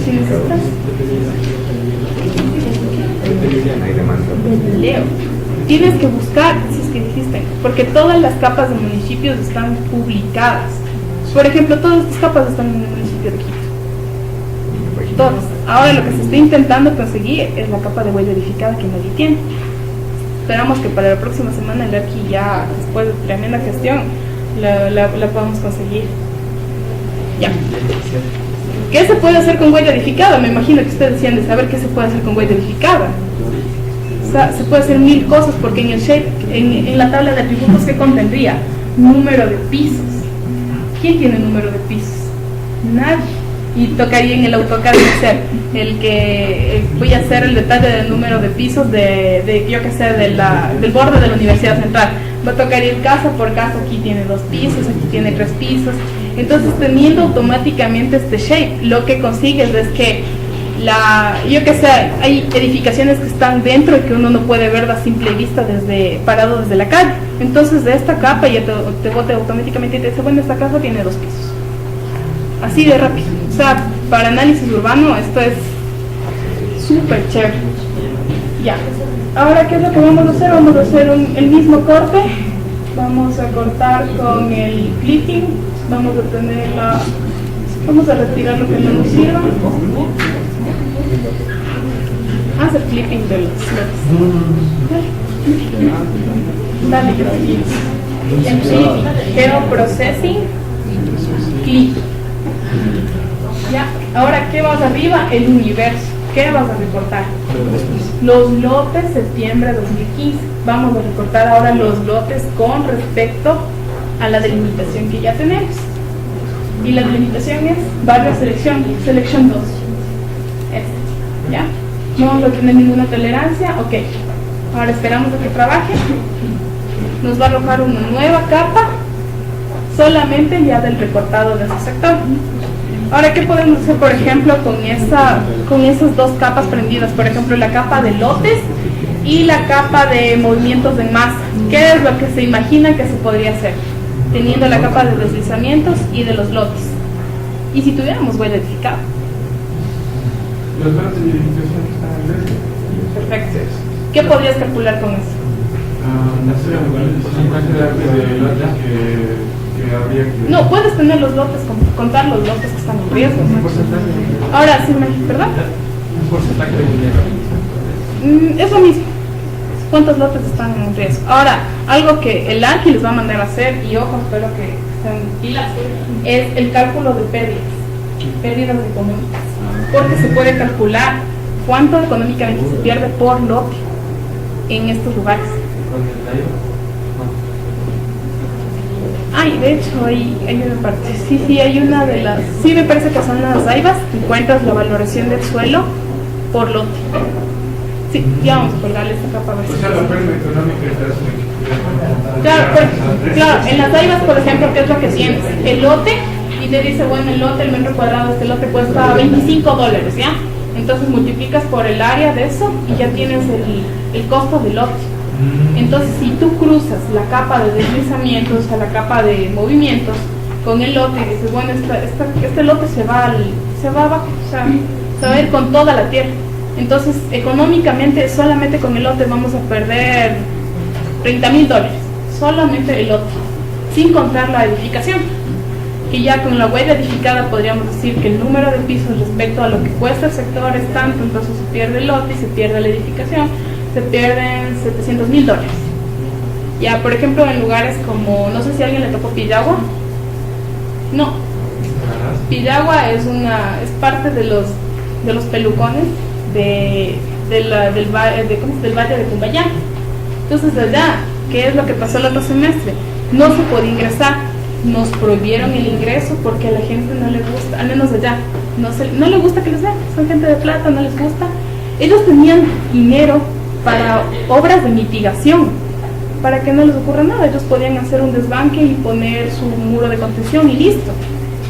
¿Sí necesitas? Leo. Tienes que buscar si es que existen, porque todas las capas de municipios están publicadas. Por ejemplo, todas estas capas están en el municipio de Quito. Todas. Ahora lo que se está intentando conseguir es la capa de huella edificada que nadie tiene. Esperamos que para la próxima semana el ARQI ya, después de tremenda gestión, la podamos conseguir. Ya. ¿Qué se puede hacer con huella edificada? Me imagino que ustedes decían de saber qué se puede hacer con huella edificada. O sea, se puede hacer mil cosas, porque en el shape, en la tabla de atributos, ¿qué contendría? Número de pisos. ¿Quién tiene número de pisos? Nadie. Y tocaría en el AutoCAD hacer voy a hacer el detalle del número de pisos yo que sé, del borde de la Universidad Central. Va a tocar ir casa por casa, aquí tiene 2 pisos, aquí tiene 3 pisos. Entonces, teniendo automáticamente este shape, lo que consigues es que yo que sé, hay edificaciones que están dentro y que uno no puede ver a simple vista parado desde la calle. Entonces, de esta capa ya te bota automáticamente y te dice, bueno, esta casa tiene 2 pisos. Así de rápido. O sea, para análisis urbano esto es súper chévere. Ya. Ahora, ¿qué es lo que vamos a hacer? Vamos a hacer el mismo corte. Vamos a cortar con el clipping. Vamos a retirar lo que no nos sirva. Haz el clipping de los slots. Dale, que sí. En clip, geoprocessing, clip. Ya, ahora, ¿qué vas arriba? El universo. ¿Qué vas a recortar? Los lotes septiembre 2015. Vamos a recortar ahora los lotes con respecto a la delimitación que ya tenemos. Y la delimitación es barrio selección 2. ¿Ya? No vamos a tener ninguna tolerancia. Ok. Ahora esperamos a que trabaje. Nos va a arrojar una nueva capa solamente ya del recortado de ese sector. Ahora, ¿qué podemos hacer, por ejemplo, con esas 2 capas prendidas? Por ejemplo, la capa de lotes y la capa de movimientos en masa. ¿Qué es lo que se imagina que se podría hacer? Teniendo la capa de deslizamientos y de los lotes. ¿Y si tuviéramos huella edificada? Los lotes de edificación que están en el Perfecto. ¿Qué podrías calcular con eso? no sé, un porcentaje de lotes que habría que... No, puedes tener los lotes, contar los lotes que están en riesgo. Un porcentaje. Ahora, ¿perdón? Un porcentaje de vulnerabilidad. Es lo mismo. ¿Cuántos lotes están en riesgo? Ahora, algo que el ANGI les va a mandar a hacer, y ojo, espero que estén pilas, es el cálculo de pérdidas económicas. Porque se puede calcular cuánto económicamente se pierde por lote en estos lugares. Ay, de hecho, hay una parte. Sí, hay una de las... Sí, me parece que son las AIVAs. Encuentras la valoración del suelo por lote. Sí, ya vamos a colgarle esta capa. A ver O si sea, la forma económica está claro, claro, en las daivas, por ejemplo, ¿qué es lo que tienes? El lote, y te dice, bueno, el lote, el metro cuadrado de este lote cuesta $25, ¿ya? Entonces multiplicas por el área de eso y ya tienes el costo del lote. Entonces, si tú cruzas la capa de deslizamientos, o sea, la capa de movimientos, con el lote y dices, bueno, este lote se va abajo, o sea, se va a ir con toda la tierra. Entonces, económicamente, solamente con el lote vamos a perder $30,000, solamente el lote, sin contar la edificación, que ya con la huella edificada podríamos decir que el número de pisos respecto a lo que cuesta el sector es tanto, entonces se pierde el lote y se pierde la edificación, se pierden $700,000. Ya, por ejemplo, en lugares como, no sé si a alguien le tocó Pillagua, no, Pillagua es parte de los pelucones del valle de Cumbayá. Entonces allá, ¿qué es lo que pasó el otro semestre? No se podía ingresar, nos prohibieron el ingreso porque a la gente no le gusta, al menos allá, no le gusta que les vean, son gente de plata, no les gusta. Ellos tenían dinero para obras de mitigación, para que no les ocurra nada. Ellos podían hacer un desbanque y poner su muro de contención y listo.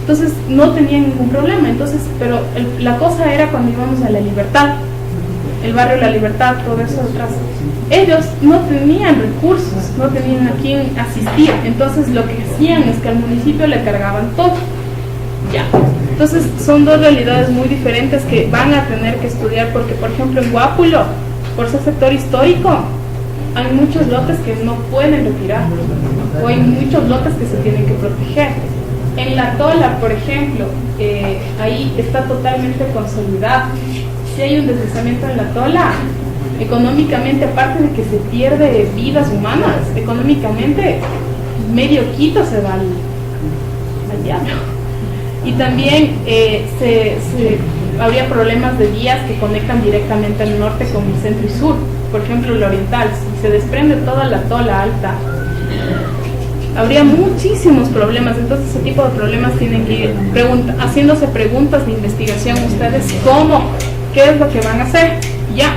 Entonces no tenían ningún problema. Entonces, pero la cosa era cuando íbamos a La Libertad, el barrio La Libertad, todo eso detrás. Ellos no tenían recursos, no tenían a quién asistir. Entonces lo que hacían es que al municipio le cargaban todo. Ya. Entonces son dos realidades muy diferentes que van a tener que estudiar, porque por ejemplo en Guápulo, por ser sector histórico, hay muchos lotes que no pueden retirar, o hay muchos lotes que se tienen que proteger. En La Tola, por ejemplo, ahí está totalmente consolidado. Si hay un deslizamiento en La Tola, económicamente, aparte de que se pierde vidas humanas, económicamente medio Quito se va al diablo. Y también habría problemas de vías que conectan directamente al norte con el centro y sur. Por ejemplo, el oriental, si se desprende toda La Tola alta, habría muchísimos problemas. Entonces ese tipo de problemas tienen que ir haciéndose preguntas de investigación ustedes, qué es lo que van a hacer, ya.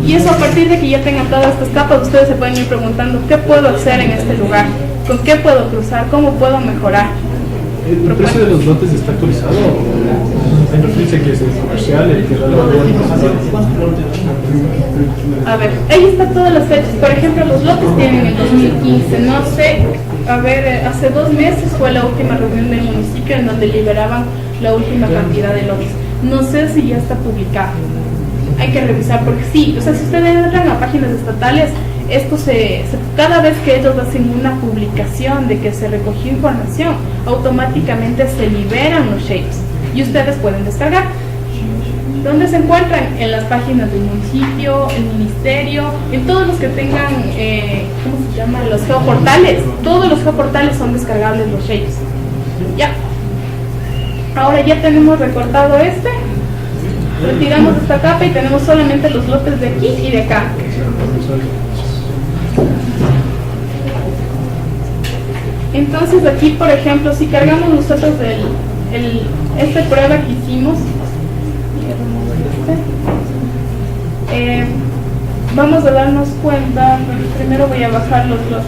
Y eso, a partir de que ya tengan todas estas capas, ustedes se pueden ir preguntando, ¿qué puedo hacer en este lugar? ¿Con qué puedo cruzar? ¿Cómo puedo mejorar? ¿El precio de los lotes está actualizado? Hay noticia que es el comercial, el que da la A ver, ahí están todas las fechas. Por ejemplo, los lotes tienen el 2015, no sé, a ver, hace 2 meses fue la última reunión del municipio en donde liberaban la última cantidad de lotes. No sé si ya está publicado. Hay que revisar, porque sí, o sea, si ustedes entran a páginas estatales, esto cada vez que ellos hacen una publicación de que se recogió información, automáticamente se liberan los shapes y ustedes pueden descargar. ¿Dónde se encuentran? En las páginas del municipio, el ministerio, en todos los que tengan, ¿cómo se llaman? Los geoportales. Todos los geoportales son descargables los shapes. Ya. Ahora ya tenemos recortado retiramos esta capa y tenemos solamente los lotes de aquí y de acá. Entonces aquí, por ejemplo, si cargamos nosotros esta prueba que hicimos, vamos a darnos cuenta. Primero voy a bajar los lotes.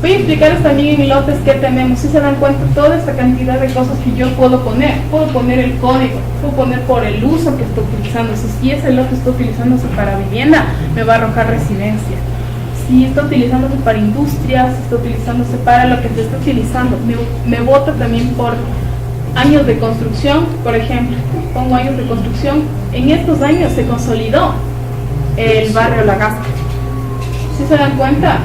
Voy a explicarles también en lotes que tenemos. Si se dan cuenta, toda esta cantidad de cosas que yo puedo poner el código, puedo poner por el uso que está utilizándose. Si ese lote está utilizándose para vivienda, me va a arrojar residencia. Si está utilizándose para industria, si está utilizándose para lo que se está utilizando, me vota también por años de construcción. Por ejemplo, pongo años de construcción. En estos años se consolidó el barrio La Gasca. Si se dan cuenta,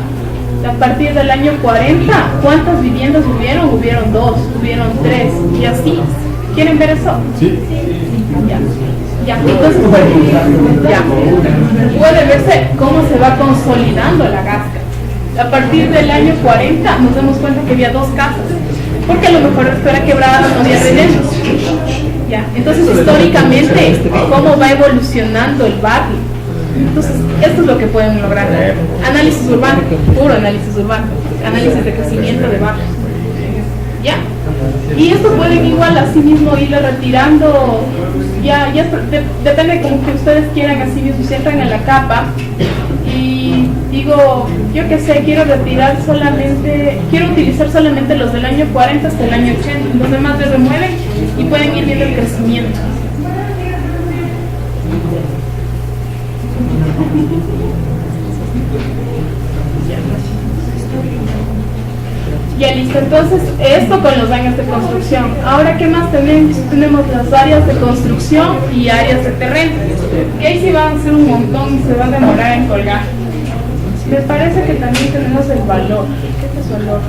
a partir del año 40, ¿cuántas viviendas hubieron? Hubieron 2, hubieron 3, y así. ¿Quieren ver eso? Sí. Ya, entonces, ya. Puede verse cómo se va consolidando La Gasca. A partir del año 40 nos damos cuenta que había 2 casas, porque a lo mejor era quebrada, no había rellenos. Ya, entonces históricamente, cómo va evolucionando el barrio. Entonces, esto es lo que pueden lograr. Análisis urbano, puro análisis urbano, análisis de crecimiento de barrios. ¿Ya? Y esto pueden igual así mismo irle retirando, depende como que ustedes quieran así mismo, si entran en la capa y digo, yo qué sé, quiero utilizar solamente los del año 40 hasta el año 80, los demás les remueven y pueden ir viendo el crecimiento. Ya listo, entonces esto con los daños de construcción. Ahora, ¿qué más tenemos? Tenemos las áreas de construcción y áreas de terreno, que ahí sí van a ser un montón y se van a demorar en colgar. Me parece que también tenemos el valor. ¿Qué es valor?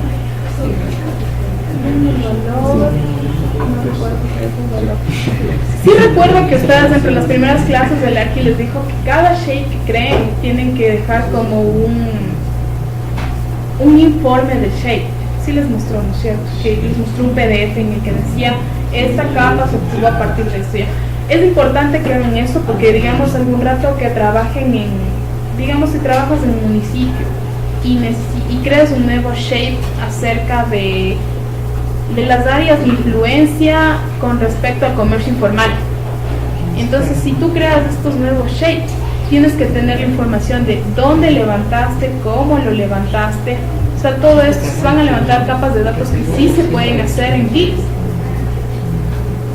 Sí recuerdo que ustedes entre las primeras clases del Arqui les dijo que cada shape que creen tienen que dejar como un informe de shape. Sí les mostró, ¿no es cierto? Que les mostró un PDF en el que decía esta capa se obtuvo a partir de esto. Es importante que hagan eso porque digamos algún rato que trabajen digamos si trabajas en un municipio y creas un nuevo shape acerca de las áreas de influencia con respecto al comercio informal. Entonces, si tú creas estos nuevos shapes, tienes que tener la información de dónde levantaste, cómo lo levantaste. O sea, todo esto se van a levantar capas de datos que sí se pueden hacer en GIS.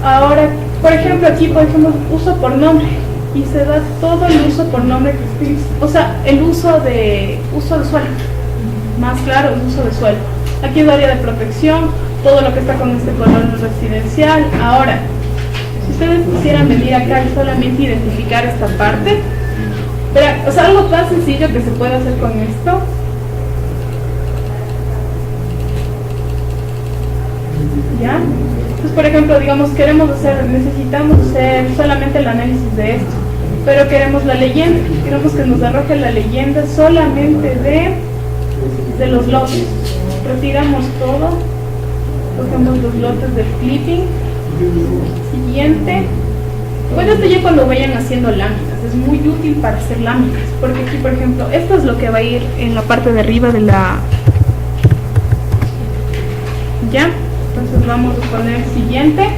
Ahora, por ejemplo, aquí, por ejemplo, uso por nombre. Y se da todo el uso por nombre que utiliza. O sea, el uso de suelo. Más claro, el uso de suelo. Aquí es área de protección, todo lo que está con este color residencial. Ahora, si ustedes quisieran venir acá y solamente identificar esta parte, pero, o sea, algo tan sencillo que se puede hacer con esto. ¿Ya? Entonces, por ejemplo, digamos, necesitamos hacer solamente el análisis de esto, pero queremos la leyenda, queremos que nos arroje la leyenda solamente de los lotes. Retiramos todo, cogemos los lotes del clipping. Siguiente. Bueno, esto ya cuando vayan haciendo láminas, es muy útil para hacer láminas, porque aquí, por ejemplo, esto es lo que va a ir en la parte de arriba de la... ¿Ya? Entonces vamos a poner siguiente.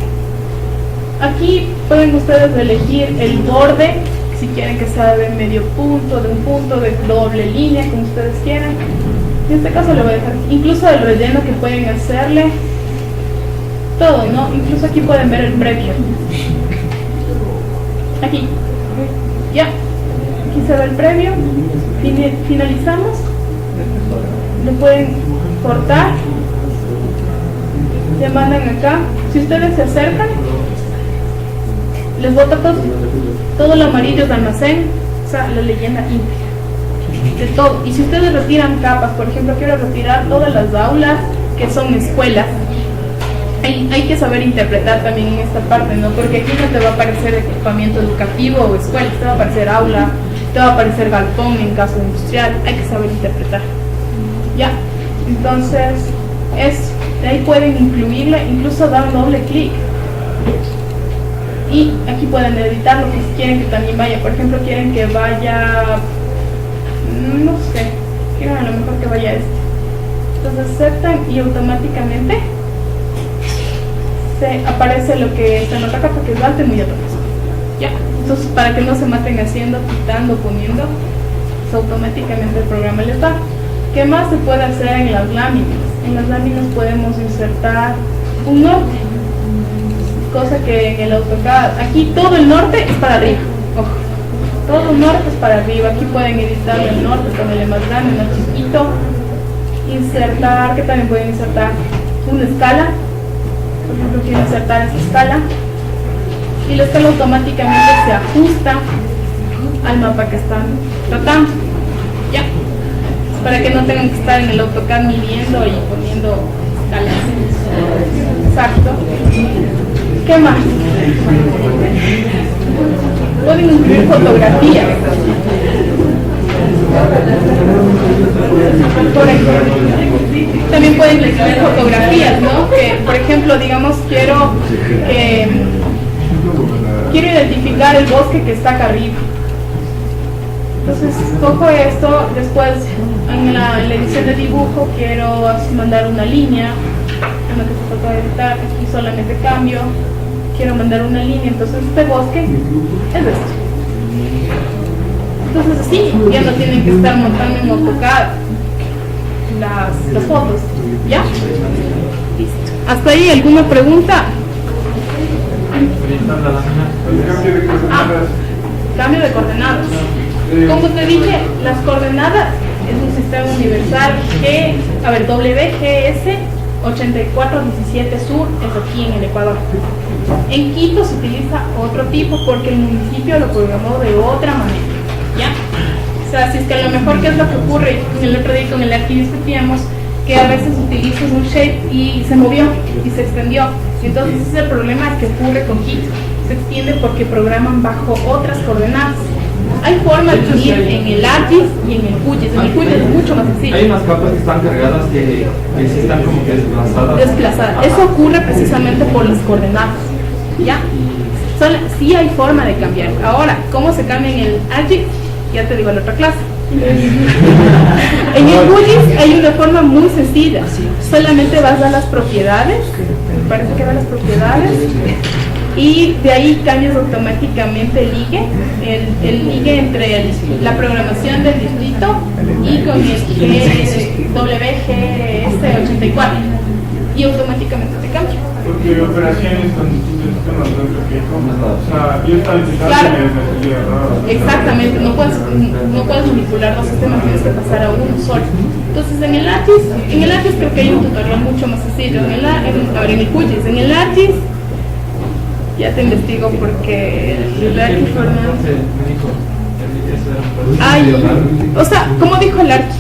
Aquí pueden ustedes elegir el borde, si quieren que sea de medio punto, de un punto, de doble línea, como ustedes quieran. En este caso le voy a dejar incluso el relleno que pueden hacerle. Todo, ¿no? Incluso aquí pueden ver el previo. Aquí. Ya. Aquí se ve el previo. Finalizamos. Lo pueden cortar. Se mandan acá. Si ustedes se acercan, les bota todo lo amarillo de almacén, o sea, la leyenda íntegra de todo. Y si ustedes retiran capas, por ejemplo, quiero retirar todas las aulas que son escuelas, hay que saber interpretar también en esta parte, ¿no? Porque aquí no te va a aparecer equipamiento educativo o escuela, te va a aparecer aula, te va a aparecer galpón en caso industrial, hay que saber interpretar. Ya, entonces de ahí pueden incluirla, incluso dar doble clic. Y aquí pueden editar lo que quieren que también vaya. Por ejemplo, quieren que vaya, no sé, quieren a lo mejor que vaya este. Entonces aceptan y automáticamente se aparece lo que está en la otra capa, que es alto y muy alto. Ya, entonces para que no se maten haciendo, quitando, poniendo, pues automáticamente el programa les da. ¿Qué más se puede hacer en las láminas? En las láminas podemos insertar un norte, cosa que en el AutoCAD, aquí todo el norte es para arriba, ojo, todo el norte es para arriba. Aquí pueden editar el norte, ponerle más grande, más chiquito, insertar, que también pueden insertar una escala. Por ejemplo, quiero insertar esta escala y la escala automáticamente se ajusta al mapa que están tratando, ya, para que no tengan que estar en el AutoCAD midiendo y poniendo escalas. Exacto. ¿Qué más? Pueden incluir fotografías. Por ejemplo, también pueden incluir fotografías, ¿no? Que, por ejemplo, digamos, quiero identificar el bosque que está acá arriba. Entonces, cojo esto, después en la edición de dibujo quiero mandar una línea en lo que se trata de editar, y solamente cambio, quiero mandar una línea, entonces este bosque es esto. Entonces así, ya no tienen que estar montando en AutoCAD las fotos, ¿ya? Listo. ¿Hasta ahí alguna pregunta? Orientar la lámina. El cambio de coordenadas. Cambio de coordenadas. Como te dije, las coordenadas es un sistema universal que, a ver, WGS 8417 Sur es aquí en el Ecuador. En Quito se utiliza otro tipo porque el municipio lo programó de otra manera, ¿ya? O sea, si es que a lo mejor, ¿qué es lo que ocurre? El otro día con el arqui discutíamos que a veces utilizas un shape y se movió y se extendió. Entonces ese es el problema que ocurre con Quito. Se extiende porque programan bajo otras coordenadas. Hay formas de ir en el ArcGIS y en el QGIS. En el QGIS es mucho más sencillo. Hay unas capas que están cargadas que sí están como que desplazadas. Desplazada. Eso ocurre precisamente por las coordenadas. ¿Ya? Sí hay forma de cambiar. Ahora, ¿cómo se cambia en el ArcGIS? Ya te digo en la otra clase. En el QGIS hay una forma muy sencilla. Solamente vas a las propiedades. Me parece que va a las propiedades. Y de ahí cambias automáticamente el ligue, el ligue entre la programación del distrito y con el WGS84 y automáticamente te cambia. Porque operaciones cuando tú te sistemas o sea, yo estaba intentando Claro. y me salía raro. Exactamente, no puedes manipular dos sistemas, tienes que pasar a uno solo. Entonces en el ArcGIS creo que hay un tutorial mucho más sencillo. En el QGIS, en el ArcGIS ya te investigo porque el ArcGIS o sea, como dijo el ArcGIS,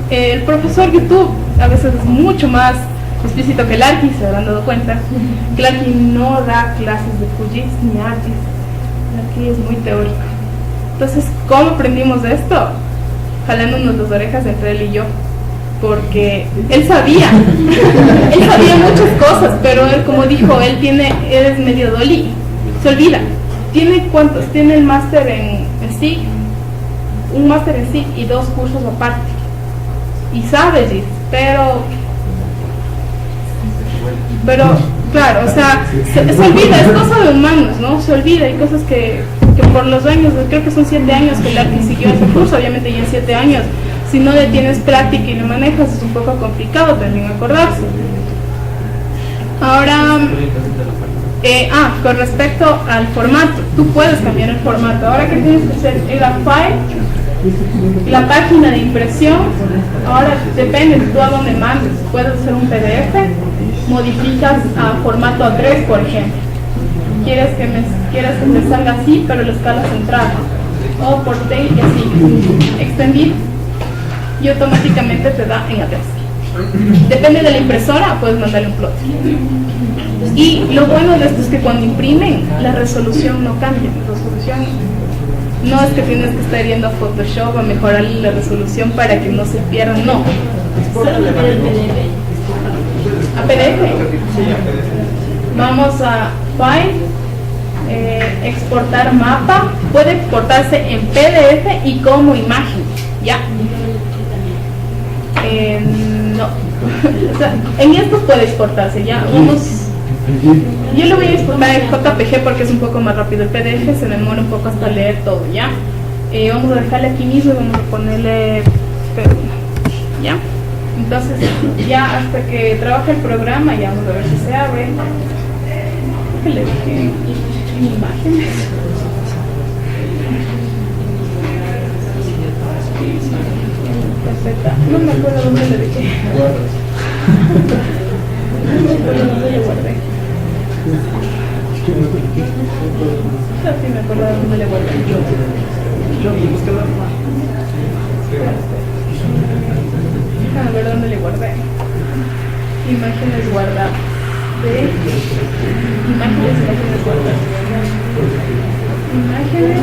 el profesor YouTube a veces es mucho más explícito que el ArcGIS, se habrán dado cuenta que el ArcGIS no da clases de QGIS ni ArcGIS. El ArcGIS es muy teórico. Entonces, ¿cómo aprendimos de esto? Jalándonos las orejas entre él y yo, porque él sabía muchas cosas, pero él, como dijo, él es medio doli, se olvida. Tiene el máster en SIG, un máster en SIG y 2 cursos aparte, y sabe GIS, pero claro, o sea, se olvida, es cosa de humanos, ¿no? Se olvida, hay cosas que por los años, creo que son 7 años que el ArcGIS siguió ese curso, obviamente ya en 7 años, si no le tienes práctica y lo manejas es un poco complicado también acordarse. Ahora, con respecto al formato, tú puedes cambiar el formato. Ahora, ¿qué tienes que hacer? Ir a File, la página de impresión. Ahora depende de tú a dónde mandes. Puedes hacer un PDF, modificas a formato A3, por ejemplo. Quieres que me salga así, pero la escala central, o por T y así, extendir, y automáticamente te da en A3. Depende de la impresora, puedes mandarle un plot. Y lo bueno de esto es que cuando imprimen, la resolución no cambia. La resolución no es que tienes que estar yendo a Photoshop a mejorar la resolución para que no se pierda, no. A PDF. Vamos a File, exportar mapa. Puede exportarse en PDF y como imagen, ¿ya? No. O sea, en estos puede exportarse, ya. Yo lo voy a exportar en JPG porque es un poco más rápido. El PDF se demora un poco hasta leer todo, ¿ya? Vamos a dejarle aquí mismo y vamos a ponerle P1, ¿ya? Entonces, ya hasta que trabaje el programa, ya vamos a ver si se abre. ¿Qué le dije? Imágenes. Perfecta. No me acuerdo dónde le dejé. No me acuerdo dónde le guardé. Sí me acuerdo dónde le guardé. Déjame ver dónde le guardé. Imágenes guardadas. Imágenes guardadas. Imágenes.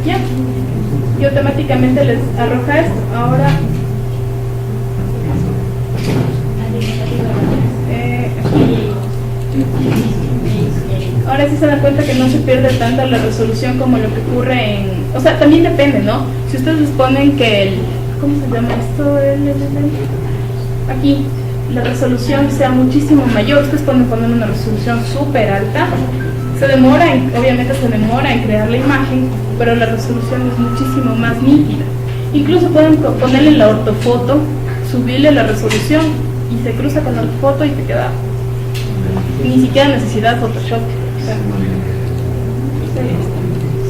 Ya. Y automáticamente les arroja esto. Ahora. Ahora sí se dan cuenta que no se pierde tanto la resolución como lo que ocurre en... O sea, también depende, ¿no? Si ustedes les ponen que el... ¿Cómo se llama esto? Aquí, la resolución sea muchísimo mayor, ustedes pueden poner una resolución súper alta, obviamente se demora en crear la imagen, pero la resolución es muchísimo más nítida. Incluso pueden ponerle la ortofoto, subirle la resolución y se cruza con la ortofoto y te queda ni siquiera necesidad de Photoshop. O sea,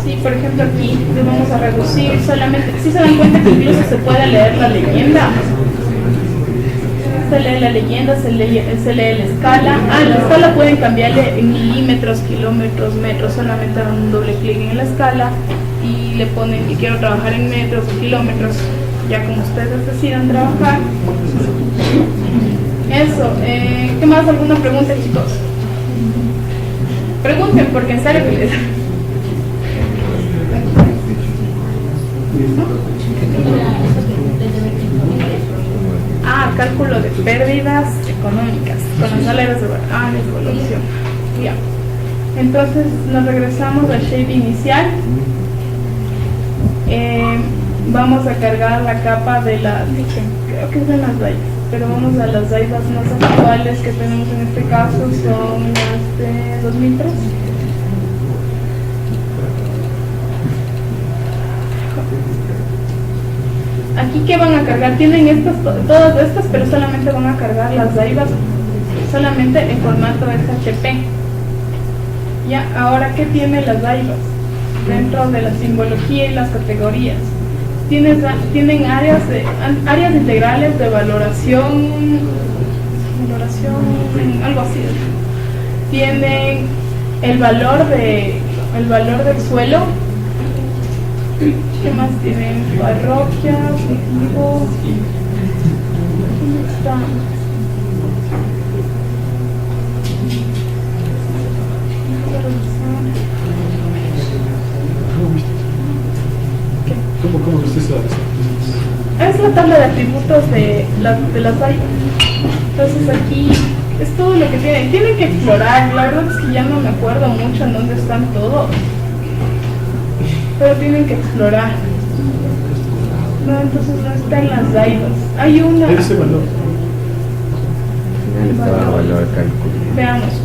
sí, por ejemplo aquí le vamos a reducir solamente, si se dan cuenta que incluso se puede leer la leyenda. Se lee la leyenda, se lee la escala. La escala pueden cambiarle en milímetros, kilómetros, metros, solamente dan un doble clic en la escala y le ponen que quiero trabajar en metros o kilómetros, ya como ustedes decidan trabajar. Eso, ¿qué más? ¿Alguna pregunta, chicos? Pregunten, porque en serio que les... Cálculo de pérdidas económicas con las salarios de evolución. Ya. Entonces nos regresamos al shape inicial. Vamos a cargar la capa de la... Creo que es de las dayas, pero vamos a las dayas más actuales que tenemos en este caso, son las de 2003. Aquí que van a cargar, tienen estas, todas estas, pero solamente van a cargar las daivas solamente en formato SHP. Ya, ahora, ¿qué tiene las daivas? Dentro de la simbología y las categorías tienen áreas integrales de valoración, algo así. Tienen el valor del suelo. ¿Qué más tienen? Parroquias, equipos. ¿Dónde está? ¿Cómo viste esa? Es la tabla de atributos de las daivas. Entonces aquí es todo lo que tienen. Tienen que explorar. La verdad es que ya no me acuerdo mucho en dónde están todos, pero tienen que explorar. No, entonces no están las daivas. Hay una... Ese valor. Al final estaba el valor de cálculo.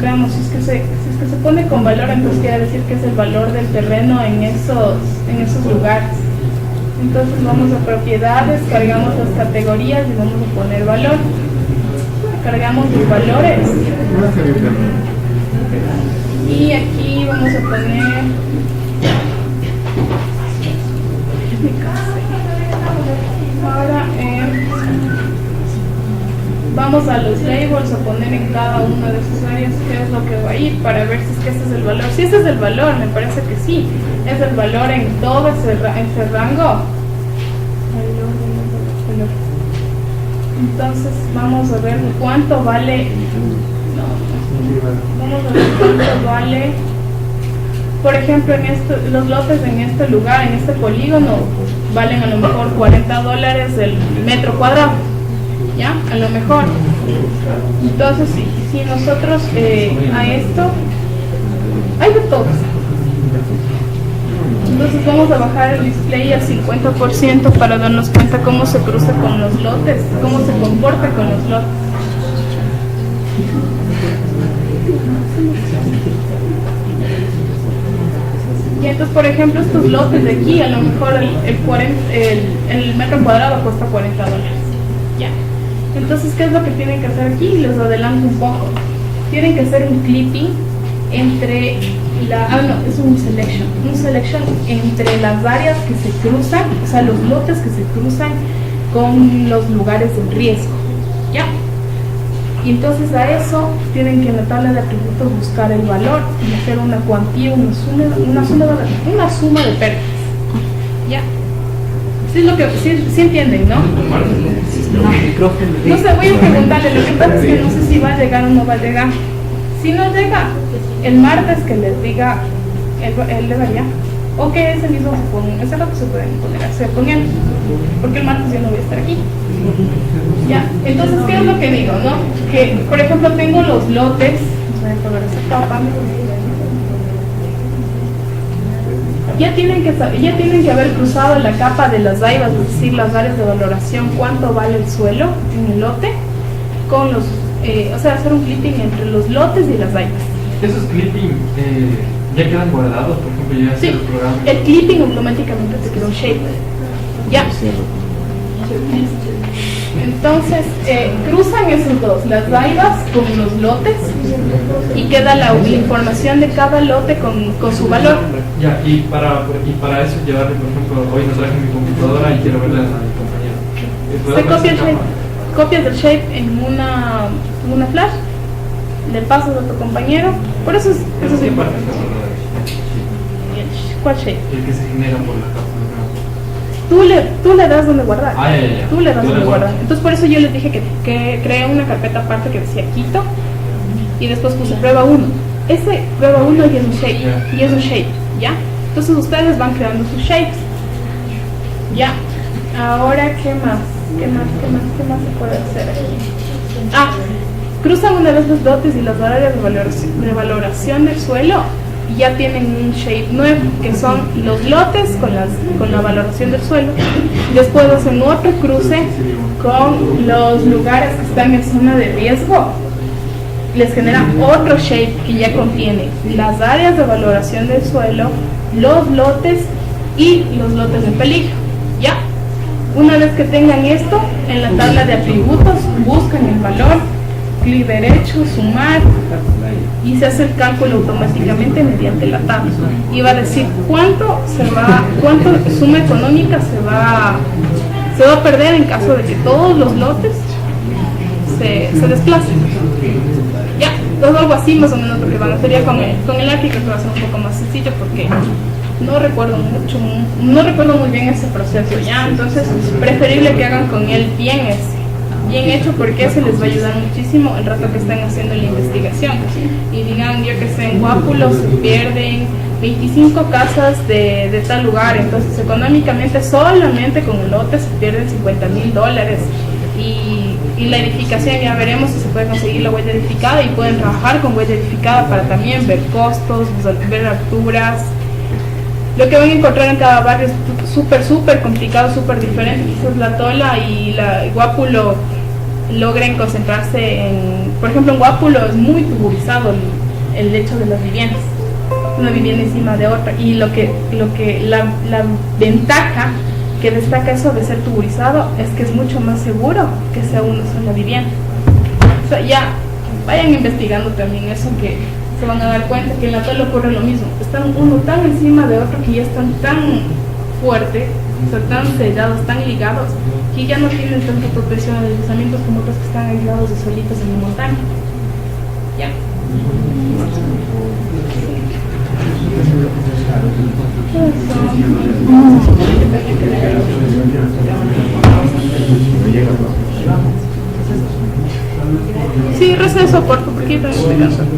Veamos, si es que se pone con valor, entonces quiere decir que es el valor del terreno en esos lugares. Entonces vamos a propiedades, cargamos las categorías y vamos a poner valor. Cargamos los valores. Y aquí vamos a poner... Ahora vamos a los labels a poner en cada una de sus áreas qué es lo que va a ir para ver si es que ese es el valor. Si ese es el valor, me parece que sí, es el valor en todo ese rango. Entonces vamos a ver cuánto vale. Vamos a ver cuánto vale. Por ejemplo, los lotes en este lugar, en este polígono, valen a lo mejor $40 el metro cuadrado, ¿ya? A lo mejor. Entonces, si nosotros a esto, hay de todo. Entonces vamos a bajar el display al 50% para darnos cuenta cómo se cruza con los lotes, cómo se comporta con los lotes. Y entonces, por ejemplo, estos lotes de aquí, a lo mejor el metro cuadrado cuesta $40. Ya. Entonces, ¿qué es lo que tienen que hacer aquí? Les adelanto un poco. Tienen que hacer un clipping entre es un selection entre las áreas que se cruzan, o sea, los lotes que se cruzan con los lugares de riesgo. ¿Ya? Y entonces a eso tienen que en la tabla de atributos buscar el valor y hacer una cuantía, una suma de pérdidas. ¿Ya? Sí entienden, ¿no? No sé, voy a preguntarle, lo que pasa es que no sé si va a llegar o no va a llegar. Si no llega, el martes que les diga, él debería, o que ese mismo ese rato se pueden poner a hacer con él, porque el martes yo no voy a estar aquí. Ya, entonces, ¿qué es lo que digo, no? Que, por ejemplo, tengo los lotes, voy a poner esa capa, ya tienen que haber cruzado la capa de las daivas, es decir, las áreas de valoración, cuánto vale el suelo en el lote, con los, o sea, hacer un clipping entre los lotes y las daivas. Esos clipping ya quedan guardados, por ejemplo, ya hace Sí, el programa. el clipping automáticamente te crea un shape. Ya. Entonces, cruzan esos dos, las daivas con los lotes, y queda la información de cada lote con su valor. Ya, y para eso llevarle, por ejemplo, hoy no traje mi computadora y quiero verla a mi compañero. Se copia el shape, copias del shape en una flash, le pasas a tu compañero, por eso es ¿Qué parte importante. está guardada? ¿Cuál shape? El que se genera por la capa. Tú le das donde guardar. Ah, ya. Tú le das Yo donde le guardar. guardo. Entonces por eso yo les dije que creé una carpeta aparte que decía Quito y después puse prueba 1. Ese prueba 1 ya es un shape. Ya. Y es un shape, ¿ya? Entonces ustedes van creando sus shapes. Ya. Ahora, ¿qué más? ¿Qué más se puede hacer aquí? Cruzan una vez los lotes y las áreas de valoración del suelo y ya tienen un shape nuevo, que son los lotes con la valoración del suelo. Después hacen otro cruce con los lugares que están en zona de riesgo. Les genera otro shape que ya contiene las áreas de valoración del suelo, los lotes y los lotes en peligro. ¿Ya? Una vez que tengan esto, en la tabla de atributos buscan el valor, clic derecho, sumar, y se hace el cálculo automáticamente mediante la tabla. Y va a decir cuánto suma económica se va a perder en caso de que todos los lotes se desplacen. Ya, todo algo así más o menos lo que van a hacer. Ya con el arquitecto va a ser un poco más sencillo porque no recuerdo muy bien ese proceso ya, entonces preferible que hagan con él bien hecho, porque se les va a ayudar muchísimo el rato que estén haciendo la investigación. Y digan, yo que sé, en Guápulo se pierden 25 casas de tal lugar, entonces económicamente solamente con el lote se pierden $50,000 y la edificación ya veremos si se puede conseguir la huella edificada, y pueden trabajar con huella edificada para también ver costos, ver alturas. Lo que van a encontrar en cada barrio es súper complicado, súper diferente. Quizás La Tola y Guápulo logren concentrarse en, por ejemplo, en Guápulo es muy tuburizado el hecho de las viviendas, una vivienda encima de otra, y la ventaja que destaca eso de ser tuburizado es que es mucho más seguro que sea una sola vivienda. O sea, ya vayan investigando también eso, que se van a dar cuenta que en La Tola ocurre lo mismo. Están uno tan encima de otro que ya están tan fuertes, o sea, tan sellados, tan ligados, que ya no tienen tanta protección a deslizamientos como otros que están aislados y solitos en la montaña. Ya. Sí, receso corto, porque yo también estoy cansada.